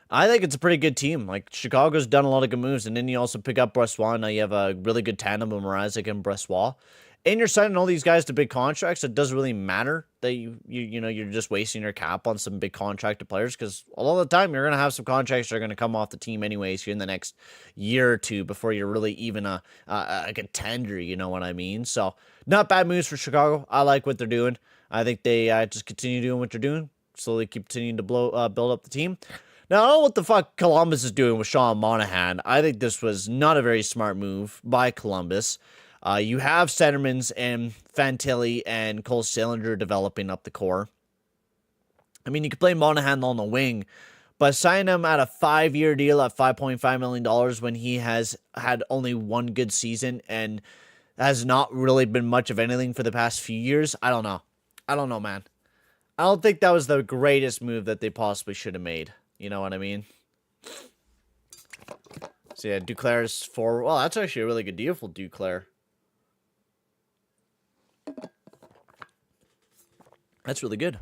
I think it's a pretty good team. Like, Chicago's done a lot of good moves, and then you also pick up Brossoit. Now you have a really good tandem of Mrazek and Brossoit. And you're signing all these guys to big contracts. It doesn't really matter that you're just wasting your cap on some big contracted players, because a lot of the time you're going to have some contracts that are going to come off the team anyways here in the next year or two before you're really even a contender, you know what I mean? So, not bad moves for Chicago. I like what they're doing. I think they just continue doing what they're doing, slowly continuing to build up the team. Now, I don't know what the fuck Columbus is doing with Sean Monahan. I think this was not a very smart move by Columbus. You have Centermans and Fantilli and Cole Sillinger developing up the core. I mean, you could play Monahan on the wing, but sign him at a 5-year deal at $5.5 million when he has had only one good season and has not really been much of anything for the past few years. I don't know, man. I don't think that was the greatest move that they possibly should have made. You know what I mean? So yeah, Duclair's forward. Well, that's actually a really good deal for Duclair. That's really good.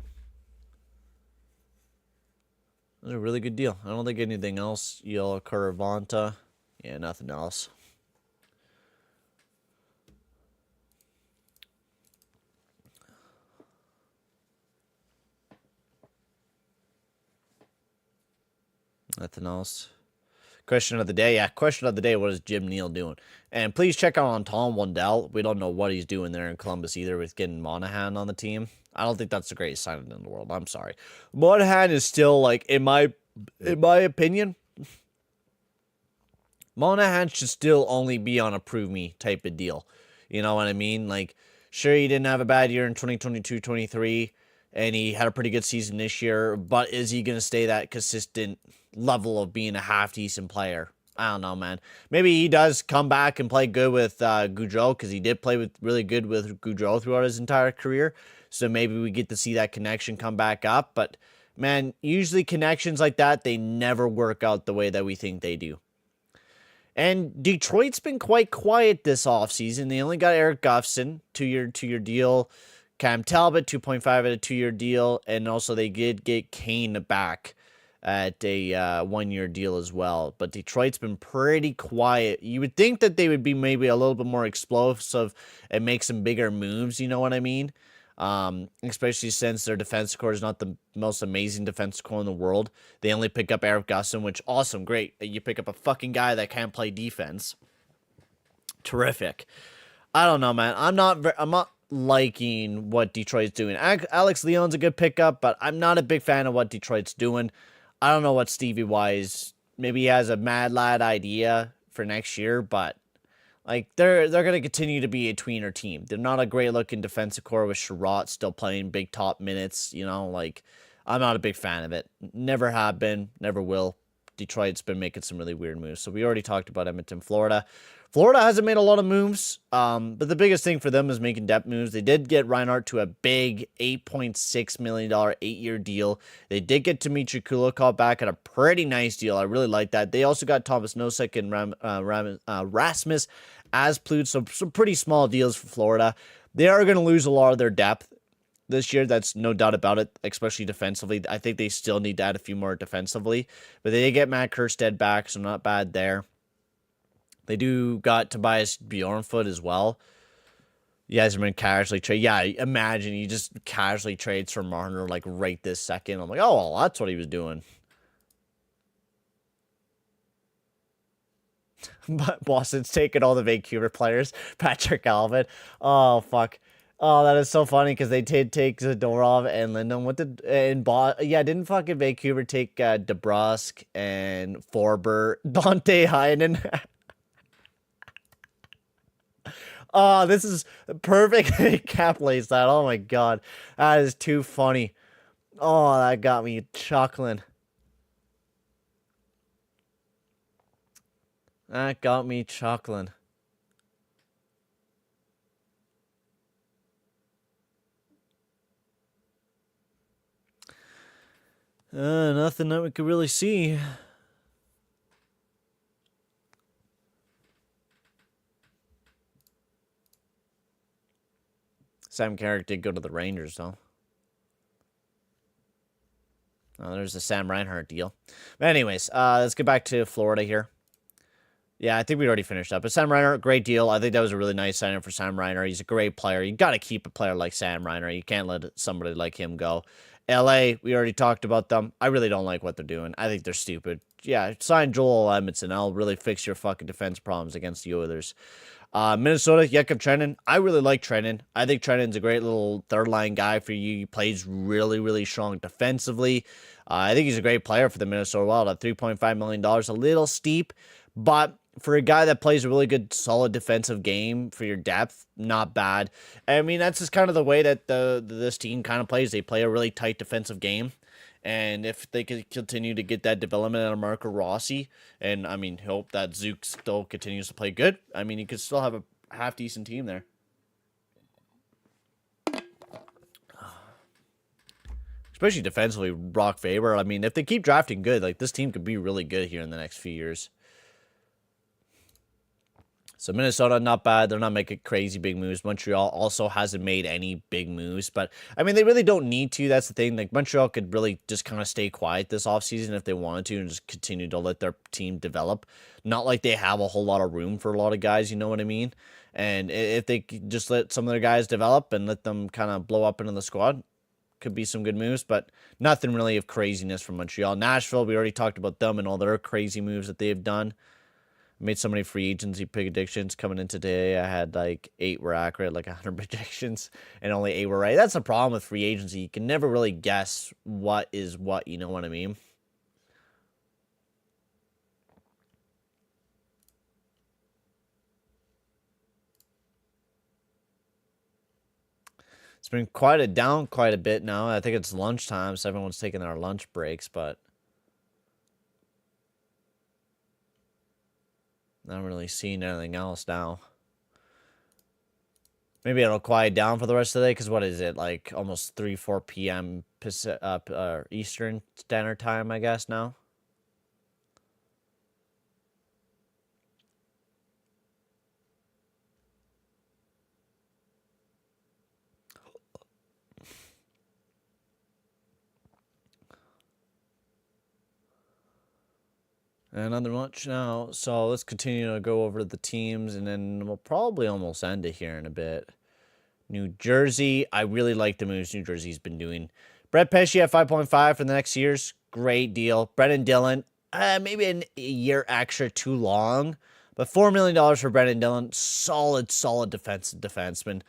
That's a really good deal. I don't think anything else. Yellow Caravanta. Yeah, nothing else. Nothing else. Question of the day. Yeah, question of the day. What is Jim Neal doing? And please check out on Tom Wendell. We don't know what he's doing there in Columbus either with getting Monahan on the team. I don't think that's the greatest signing in the world. I'm sorry. Monahan is still, like, in my opinion, Monahan should still only be on a prove me type of deal. You know what I mean? Like, sure, he didn't have a bad year in 2022-23, and he had a pretty good season this year, but is he going to stay that consistent level of being a half-decent player? I don't know, man. Maybe he does come back and play good with Gaudreau, because he did play really good with Gaudreau throughout his entire career, so maybe we get to see that connection come back up, but, man, usually connections like that, they never work out the way that we think they do. And Detroit's been quite quiet this offseason. They only got Eric Goffson, two-year deal. Cam Talbot, 2.5 at a 2-year deal. And also they did get Kane back at a 1-year deal as well. But Detroit's been pretty quiet. You would think that they would be maybe a little bit more explosive and make some bigger moves, you know what I mean? Especially since their defense core is not the most amazing defense core in the world. They only pick up Eric Gustin, which awesome, great. You pick up a fucking guy that can't play defense. Terrific. I don't know, man. I'm not liking what Detroit's doing. Alex Leon's a good pickup, but I'm not a big fan of what Detroit's doing. I don't know what Stevie Y's, maybe he has a mad lad idea for next year, but like, they're going to continue to be a tweener team. They're not a great-looking defensive core with Sherratt still playing big top minutes, you know, like, I'm not a big fan of it. Never have been, never will. Detroit's been making some really weird moves. So we already talked about Edmonton, Florida. Florida hasn't made a lot of moves, but the biggest thing for them is making depth moves. They did get Reinhart to a big $8.6 million 8-year deal. They did get Dmitry Kulikov back at a pretty nice deal. I really like that. They also got Thomas Nosek and Rasmus Asplund, so some pretty small deals for Florida. They are going to lose a lot of their depth this year. That's no doubt about it, especially defensively. I think they still need to add a few more defensively, but they did get Matt Kerstead back, so not bad there. They do got Tobias Bjornfoot as well. You guys have been casually trade. Yeah, imagine he just casually trades for Marner like right this second. I'm like, oh, well, that's what he was doing. But Boston's taking all the Vancouver players. Patrick Alvin. Oh, fuck. Oh, that is so funny because they did take Zadorov and Lindholm. What did didn't fucking Vancouver take DeBrusque and Forber, Dante Heinen? Oh, this is perfect cap lace that. Oh my god. That is too funny. Oh, that got me chuckling. That got me chuckling. Nothing that we could really see. Sam Carrick did go to the Rangers, though. Oh, there's the Sam Reinhart deal. But anyways, let's get back to Florida here. Yeah, I think we already finished up. But Sam Reinhart, great deal. I think that was a really nice sign-up for Sam Reinhart. He's a great player. You got to keep a player like Sam Reinhart. You can't let somebody like him go. LA, we already talked about them. I really don't like what they're doing. I think they're stupid. Yeah, sign Joel Edmondson. I'll really fix your fucking defense problems against the Oilers. Minnesota, Yakov Trenin. I really like Trenin. I think Trenin's a great little third-line guy for you. He plays really, really strong defensively. I think he's a great player for the Minnesota Wild at $3.5 million. A little steep, but for a guy that plays a really good, solid defensive game for your depth, not bad. I mean, that's just kind of the way that this team kind of plays. They play a really tight defensive game. And if they could continue to get that development out of Marco Rossi, and I mean, hope that Zook still continues to play good, I mean, you could still have a half-decent team there. Especially defensively, Brock Faber. I mean, if they keep drafting good, like, this team could be really good here in the next few years. So Minnesota, not bad. They're not making crazy big moves. Montreal also hasn't made any big moves. But, I mean, they really don't need to. That's the thing. Like, Montreal could really just kind of stay quiet this offseason if they wanted to and just continue to let their team develop. Not like they have a whole lot of room for a lot of guys, you know what I mean? And if they could just let some of their guys develop and let them kind of blow up into the squad, could be some good moves. But nothing really of craziness from Montreal. Nashville, we already talked about them and all their crazy moves that they've done. Made so many free agency predictions coming in today. I had like 8 were accurate, like 100 predictions, and only 8 were right. That's the problem with free agency. You can never really guess what is what, you know what I mean? It's been down quite a bit now. I think it's lunchtime, so everyone's taking their lunch breaks, but not really seeing anything else now. Maybe it'll quiet down for the rest of the day, because what is it, like almost 3, 4 p.m. Eastern Standard Time, I guess, now? Nothing much now. So let's continue to go over the teams, and then we'll probably almost end it here in a bit. New Jersey. I really like the moves New Jersey's been doing. Brett Pesce at 5.5 for the next years. Great deal. Brendan Dillon. Maybe a year extra too long. But $4 million for Brendan Dillon. Solid defenseman.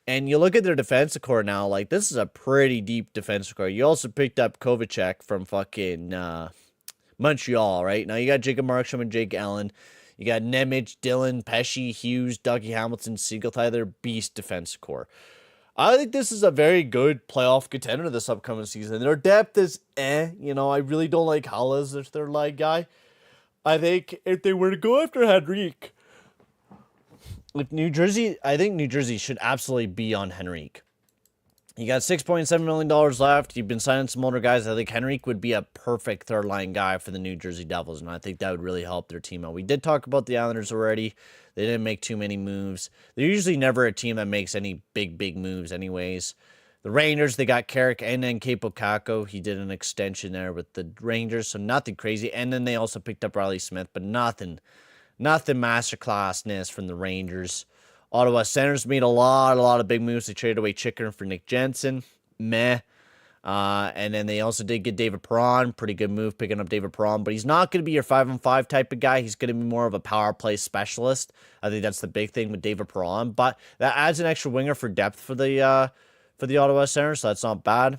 And you look at their defensive core now, like, this is a pretty deep defensive core. You also picked up Kovacek from fucking Montreal, right? Now you got Jacob Markstrom and Jake Allen. You got Nemec, Dillon, Pesce, Hughes, Dougie Hamilton, Siegelteiler, beast defensive core. I think this is a very good playoff contender this upcoming season. Their depth is You know, I really don't like Halas as their line guy. I think if they were to go after Henrique, I think New Jersey should absolutely be on Henrique. You got $6.7 million left. You've been signing some older guys. I think Henrique would be a perfect third-line guy for the New Jersey Devils, and I think that would really help their team out. We did talk about the Islanders already. They didn't make too many moves. They're usually never a team that makes any big moves anyways. The Rangers, they got Carrick and then Capo Caco. He did an extension there with the Rangers, so nothing crazy. And then they also picked up Riley Smith, but nothing masterclassness from the Rangers. Ottawa Senators made a lot of big moves. They traded away Chicken for Nick Jensen. Meh. And then they also did get David Perron. Pretty good move picking up David Perron. But he's not going to be your 5-on-5 type of guy. He's going to be more of a power play specialist. I think that's the big thing with David Perron. But that adds an extra winger for depth for the Ottawa Senators. So that's not bad.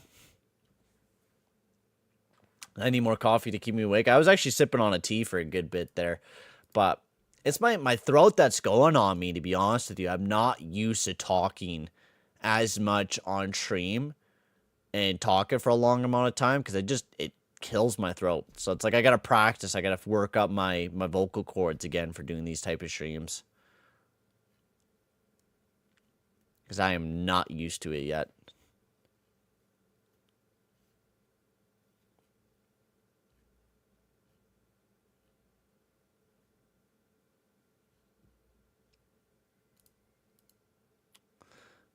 I need more coffee to keep me awake. I was actually sipping on a tea for a good bit there. But it's my throat that's going on me, to be honest with you. I'm not used to talking as much on stream and talking for a long amount of time because it kills my throat. So it's like I got to practice. I got to work up my vocal cords again for doing these type of streams because I am not used to it yet.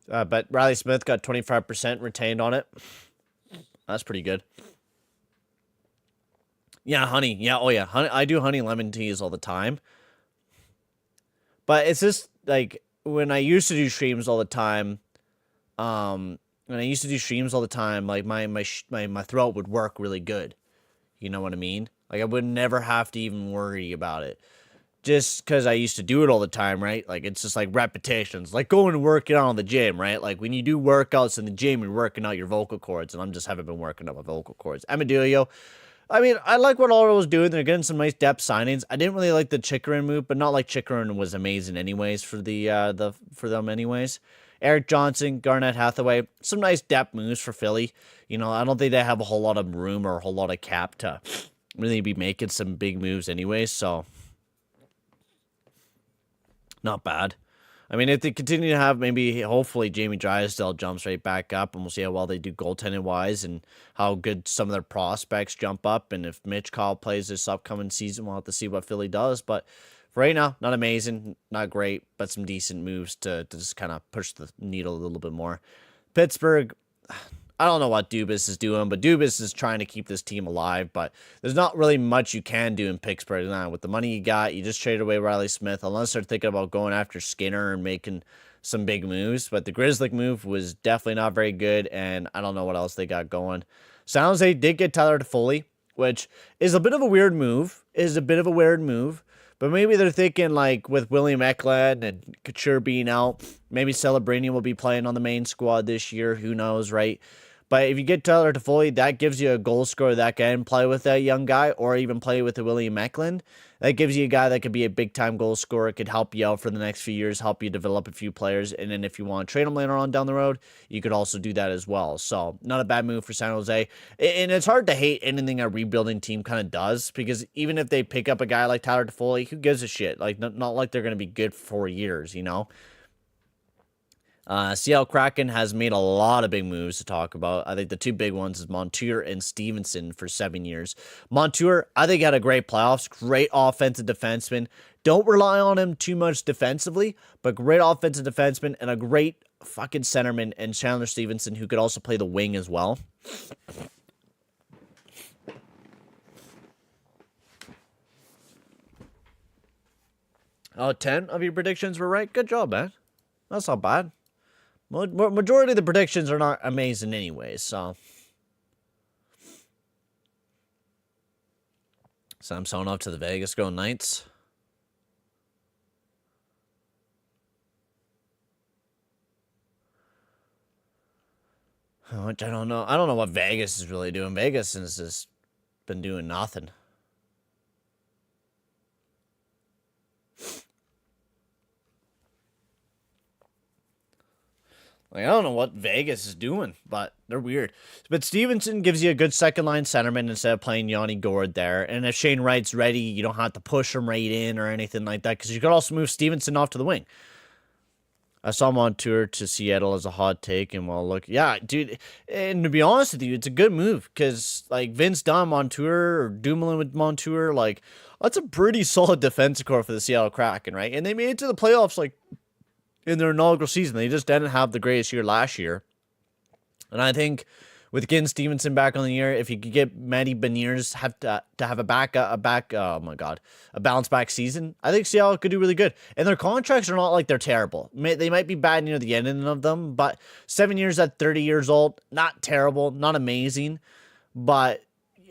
But Riley Smith got 25% retained on it. That's pretty good. Yeah, honey. Yeah, oh yeah. Honey, I do honey lemon teas all the time. But it's just like when I used to do streams all the time, like my throat would work really good. You know what I mean? Like I would never have to even worry about it. Just because I used to do it all the time, right? Like, it's just like repetitions. Like going and working out in the gym, right? Like, when you do workouts in the gym, you're working out your vocal cords, and I'm just haven't been working out my vocal cords. Amadillo, I mean, I like what Ottawa was doing. They're getting some nice depth signings. I didn't really like the Chikrin move, but not like Chikrin was amazing anyways for for them anyways. Eric Johnson, Garnett Hathaway, some nice depth moves for Philly. You know, I don't think they have a whole lot of room or a whole lot of cap to really be making some big moves anyways, so not bad. I mean, if they continue to have hopefully Jamie Drysdale jumps right back up, and we'll see how well they do goaltending wise and how good some of their prospects jump up. And if Mitch Kyle plays this upcoming season, we'll have to see what Philly does. But for right now, not amazing, not great, but some decent moves to just kind of push the needle a little bit more. Pittsburgh, I don't know what Dubas is doing, but Dubas is trying to keep this team alive, but there's not really much you can do in Pittsburgh now. With the money you got, you just traded away Riley Smith, unless they're thinking about going after Skinner and making some big moves. But the Grizzly move was definitely not very good, and I don't know what else they got going. San Jose did get Tyler Toffoli, which is a bit of a weird move. But maybe they're thinking, like, with William Eklund and Couture being out, maybe Celebrini will be playing on the main squad this year. Who knows, right? But if you get Tyler Toffoli, that gives you a goal scorer that can play with that young guy or even play with the William Eklund. That gives you a guy that could be a big-time goal scorer. It could help you out for the next few years, help you develop a few players. And then if you want to trade them later on down the road, you could also do that as well. So not a bad move for San Jose. And it's hard to hate anything a rebuilding team kind of does because even if they pick up a guy like Tyler Toffoli, who gives a shit? Like, not like they're going to be good for 4 years, you know? Seattle Kraken has made a lot of big moves to talk about. I think the two big ones is Montour and Stevenson for 7 years. Montour, I think, had a great playoffs, great offensive defenseman. Don't rely on him too much defensively, but great offensive defenseman and a great fucking centerman and Chandler Stevenson who could also play the wing as well. Oh, 10 of your predictions were right. Good job, man. That's not bad. Majority of the predictions are not amazing anyways, so. Samsonov to the Vegas Golden Knights. Which I don't know. I don't know what Vegas is really doing. Vegas has just been doing nothing. Like, I don't know what Vegas is doing, but they're weird. But Stevenson gives you a good second-line centerman instead of playing Yanni Gourde there. And if Shane Wright's ready, you don't have to push him right in or anything like that, because you could also move Stevenson off to the wing. I saw him on tour to Seattle as a hot take, and well, look, yeah, dude. And to be honest with you, it's a good move because like Vince Dunn on tour or Dumoulin with Montour, like that's a pretty solid defensive core for the Seattle Kraken, right? And they made it to the playoffs like in their inaugural season. They just didn't have the greatest year last year, and I think with getting Stevenson back on the year, if you could get Matty Beniers have to have a bounce back season, I think Seattle could do really good. And their contracts are not like they're terrible. They might be bad near the ending of them, but 7 years at 30 years old, not terrible, not amazing, but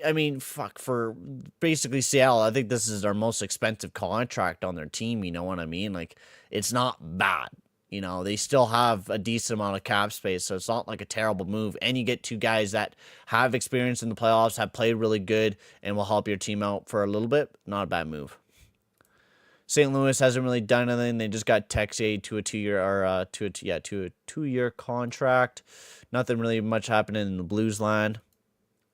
I mean, fuck, for basically Seattle, I think this is their most expensive contract on their team, you know what I mean? Like, it's not bad. You know, they still have a decent amount of cap space, so it's not like a terrible move. And you get two guys that have experience in the playoffs, have played really good, and will help your team out for a little bit. Not a bad move. St. Louis hasn't really done anything. They just got Texier to a two-year contract. Nothing really much happening in the Blues line.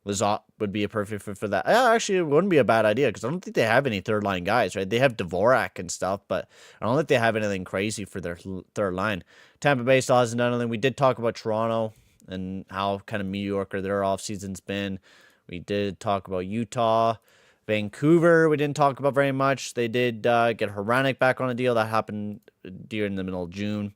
Lizotte would be a perfect fit for that. Actually, it wouldn't be a bad idea because I don't think they have any third-line guys, right? They have Dvorak and stuff, but I don't think they have anything crazy for their third line. Tampa Bay still hasn't done anything. We did talk about Toronto and how kind of mediocre their offseason's been. We did talk about Utah. Vancouver, we didn't talk about very much. They did get Hranek back on a deal. That happened during the middle of June.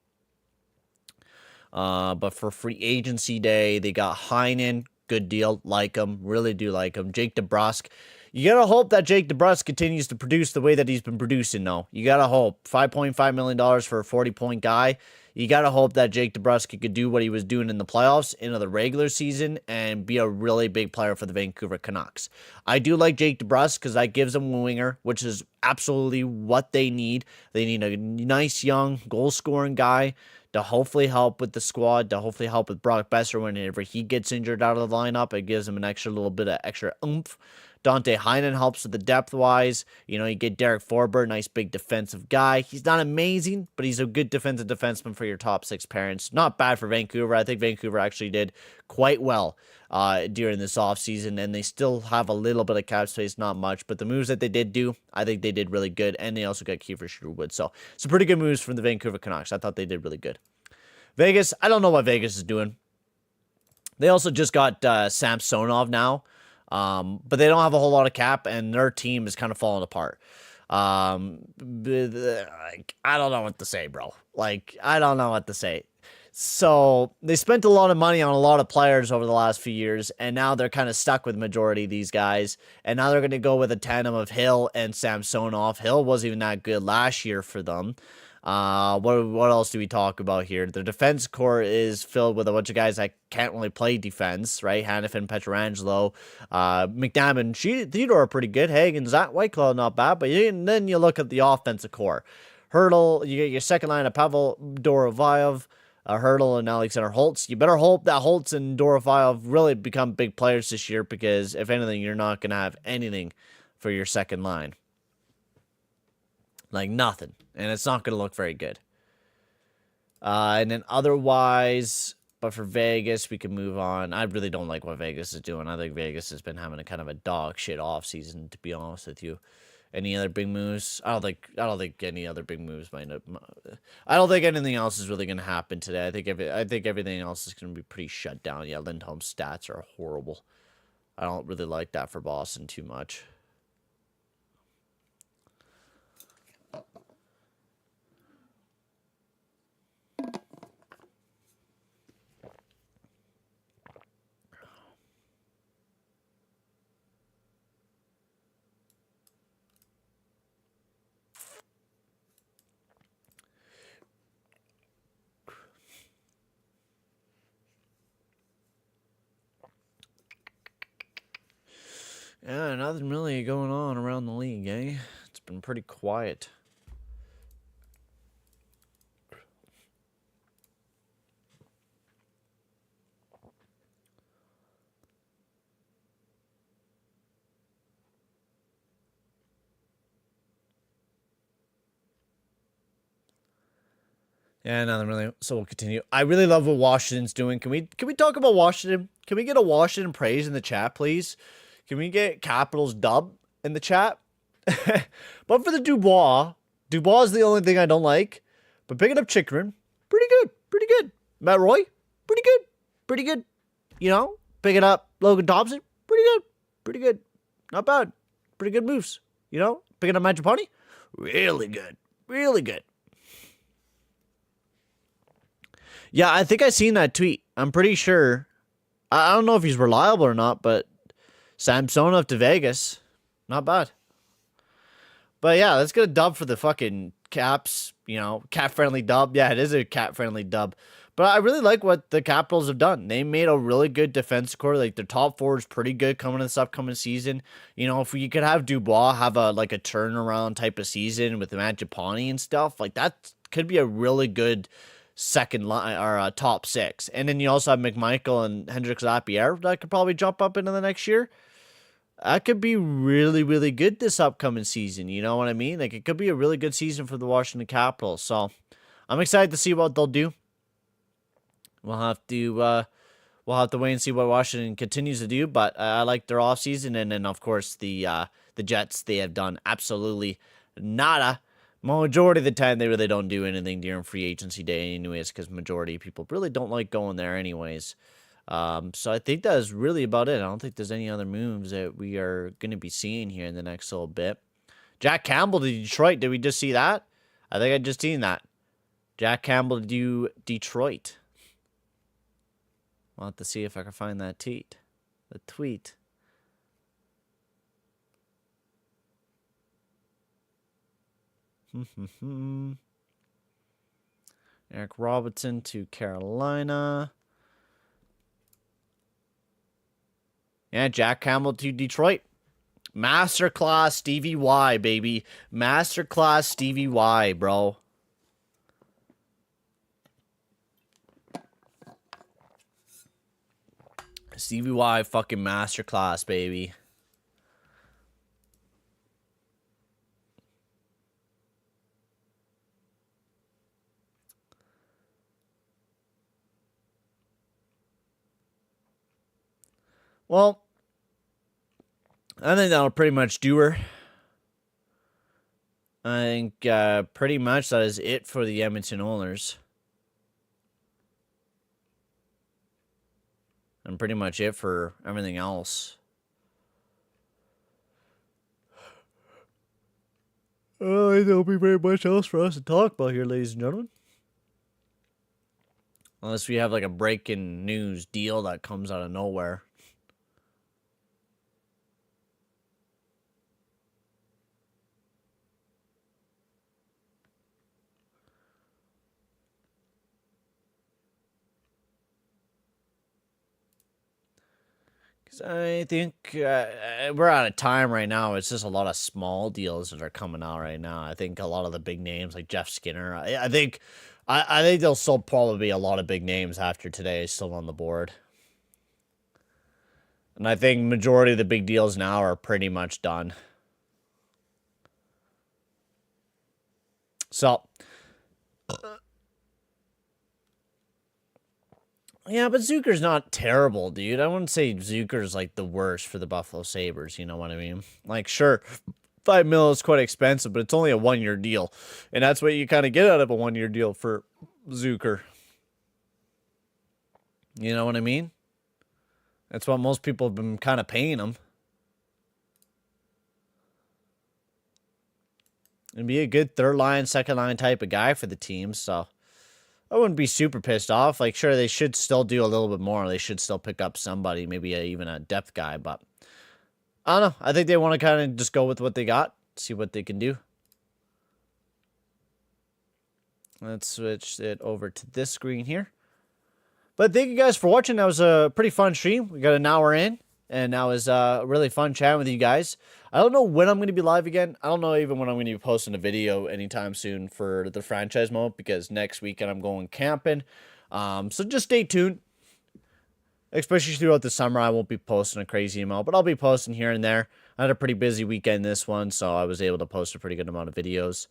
But for free agency day, they got Heinen. Good deal. Like him. Really do like him. Jake DeBrusk. You got to hope that Jake DeBrusk continues to produce the way that he's been producing, though. You got to hope. $5.5 million for a 40-point guy. You got to hope that Jake DeBrusk could do what he was doing in the playoffs, into the regular season, and be a really big player for the Vancouver Canucks. I do like Jake DeBrusk because that gives them a winger, which is absolutely what they need. They need a nice, young, goal-scoring guy to hopefully help with the squad, to hopefully help with Brock Besser whenever he gets injured out of the lineup. It gives him an extra little bit of extra oomph. Dante Heinen helps with the depth-wise. You know, you get Derek Forbert, nice big defensive guy. He's not amazing, but he's a good defensive defenseman for your top six parents. Not bad for Vancouver. I think Vancouver actually did quite well during this offseason, and they still have a little bit of cap space, not much. But the moves that they did do, I think they did really good, and they also got Kiefer Sherwood. So some pretty good moves from the Vancouver Canucks. I thought they did really good. Vegas, I don't know what Vegas is doing. They also just got Samsonov now. But they don't have a whole lot of cap, and their team is kind of falling apart. I don't know what to say, bro. Like, I don't know what to say. So they spent a lot of money on a lot of players over the last few years, and now they're kind of stuck with majority of these guys. And now they're going to go with a tandem of Hill and Samsonov. Hill wasn't even that good last year for them. What else do we talk about here? The defense core is filled with a bunch of guys that can't really play defense, right? Hannafin, Pietrangelo, McNabb, Theodore are pretty good. Hagen, Zach Whiteclaw, not bad. But then you look at the offensive core. Hurdle, you get your second line of Pavel Dorovayev, Hurdle, and Alexander Holtz. You better hope that Holtz and Dorovayev really become big players this year, because if anything, you're not going to have anything for your second line. Like, nothing. And it's not going to look very good. And then otherwise, but for Vegas, we can move on. I really don't like what Vegas is doing. I think Vegas has been having a kind of a dog shit offseason, to be honest with you. Any other big moves? I don't think any other big moves might have. I don't think anything else is really going to happen today. I think everything else is going to be pretty shut down. Yeah, Lindholm's stats are horrible. I don't really like that for Boston too much. Yeah, nothing really going on around the league, eh? It's been pretty quiet. Yeah, nothing really. So we'll continue. I really love what Washington's doing. Can we talk about Washington? Can we get a Washington praise in the chat, please? Can we get Capitals dub in the chat? But for the Dubois, Dubois is the only thing I don't like. But picking up Chikrin, pretty good, pretty good. Matt Roy, pretty good, pretty good. You know, picking up Logan Thompson, pretty good, pretty good. Not bad, pretty good moves. You know, picking up Mangiapane, really good, really good. Yeah, I think I seen that tweet. I'm pretty sure. I don't know if he's reliable or not, but Samsonov to Vegas, not bad. But yeah, let's get a dub for the fucking Caps. You know, cat friendly dub. Yeah, it is a cat friendly dub. But I really like what the Capitals have done. They made a really good defense core. Like their top four is pretty good coming this upcoming season. You know, if we could have Dubois have a turnaround type of season with Mangiapane and stuff, like that could be a really good second line or top six. And then you also have McMichael and Hendricks Lapierre that could probably jump up into the next year. That could be really, really good this upcoming season. You know what I mean? Like it could be a really good season for the Washington Capitals. So I'm excited to see what they'll do. We'll have to wait and see what Washington continues to do. But I like their offseason. And then of course the Jets, they have done absolutely nada. Majority of the time, they really don't do anything during free agency day anyways, because majority of people really don't like going there anyways. So I think that is really about it. I don't think there's any other moves that we are going to be seeing here in the next little bit. Jack Campbell to Detroit. Did we just see that? I think I just seen that. Jack Campbell to Detroit. I'll have to see if I can find that tweet. The tweet. Eric Robertson to Carolina. Yeah, Jack Campbell to Detroit. Masterclass Stevie Y, baby. Masterclass Stevie Y, bro. Stevie Y fucking masterclass, baby. Well, I think that'll pretty much do her. I think pretty much that is it for the Edmonton Oilers. And pretty much it for everything else. There'll be very much else for us to talk about here, ladies and gentlemen. Unless we have like a breaking news deal that comes out of nowhere. I think we're out of time right now. It's just a lot of small deals that are coming out right now. I think a lot of the big names like Jeff Skinner. I think there'll still probably be a lot of big names after today still on the board. And I think majority of the big deals now are pretty much done. So yeah, but Zucker's not terrible, dude. I wouldn't say Zucker's like the worst for the Buffalo Sabres, you know what I mean? Like, sure, $5 million is quite expensive, but it's only a 1-year deal. And that's what you kind of get out of a 1-year deal for Zucker. You know what I mean? That's what most people have been kind of paying him. And be a good third line, second line type of guy for the team, so I wouldn't be super pissed off. Like, sure, they should still do a little bit more. They should still pick up somebody, maybe even a depth guy. But I don't know. I think they want to kind of just go with what they got, see what they can do. Let's switch it over to this screen here. But thank you guys for watching. That was a pretty fun stream. We got an hour in. and that was really fun chatting with you guys. I don't know when I'm going to be live again. I don't know even when I'm going to be posting a video anytime soon for the franchise mode, because next weekend I'm going camping. So just stay tuned. Especially throughout the summer, I won't be posting a crazy amount, but I'll be posting here and there. I had a pretty busy weekend this one, so I was able to post a pretty good amount of videos.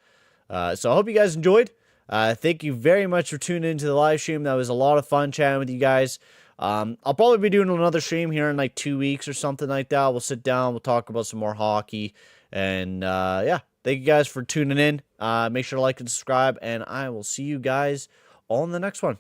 So I hope you guys enjoyed. Thank you very much for tuning into the live stream. That was a lot of fun chatting with you guys. I'll probably be doing another stream here in like 2 weeks or something like that. We'll sit down, we'll talk about some more hockey, and yeah, thank you guys for tuning in. Make sure to like and subscribe, and I will see you guys on the next one.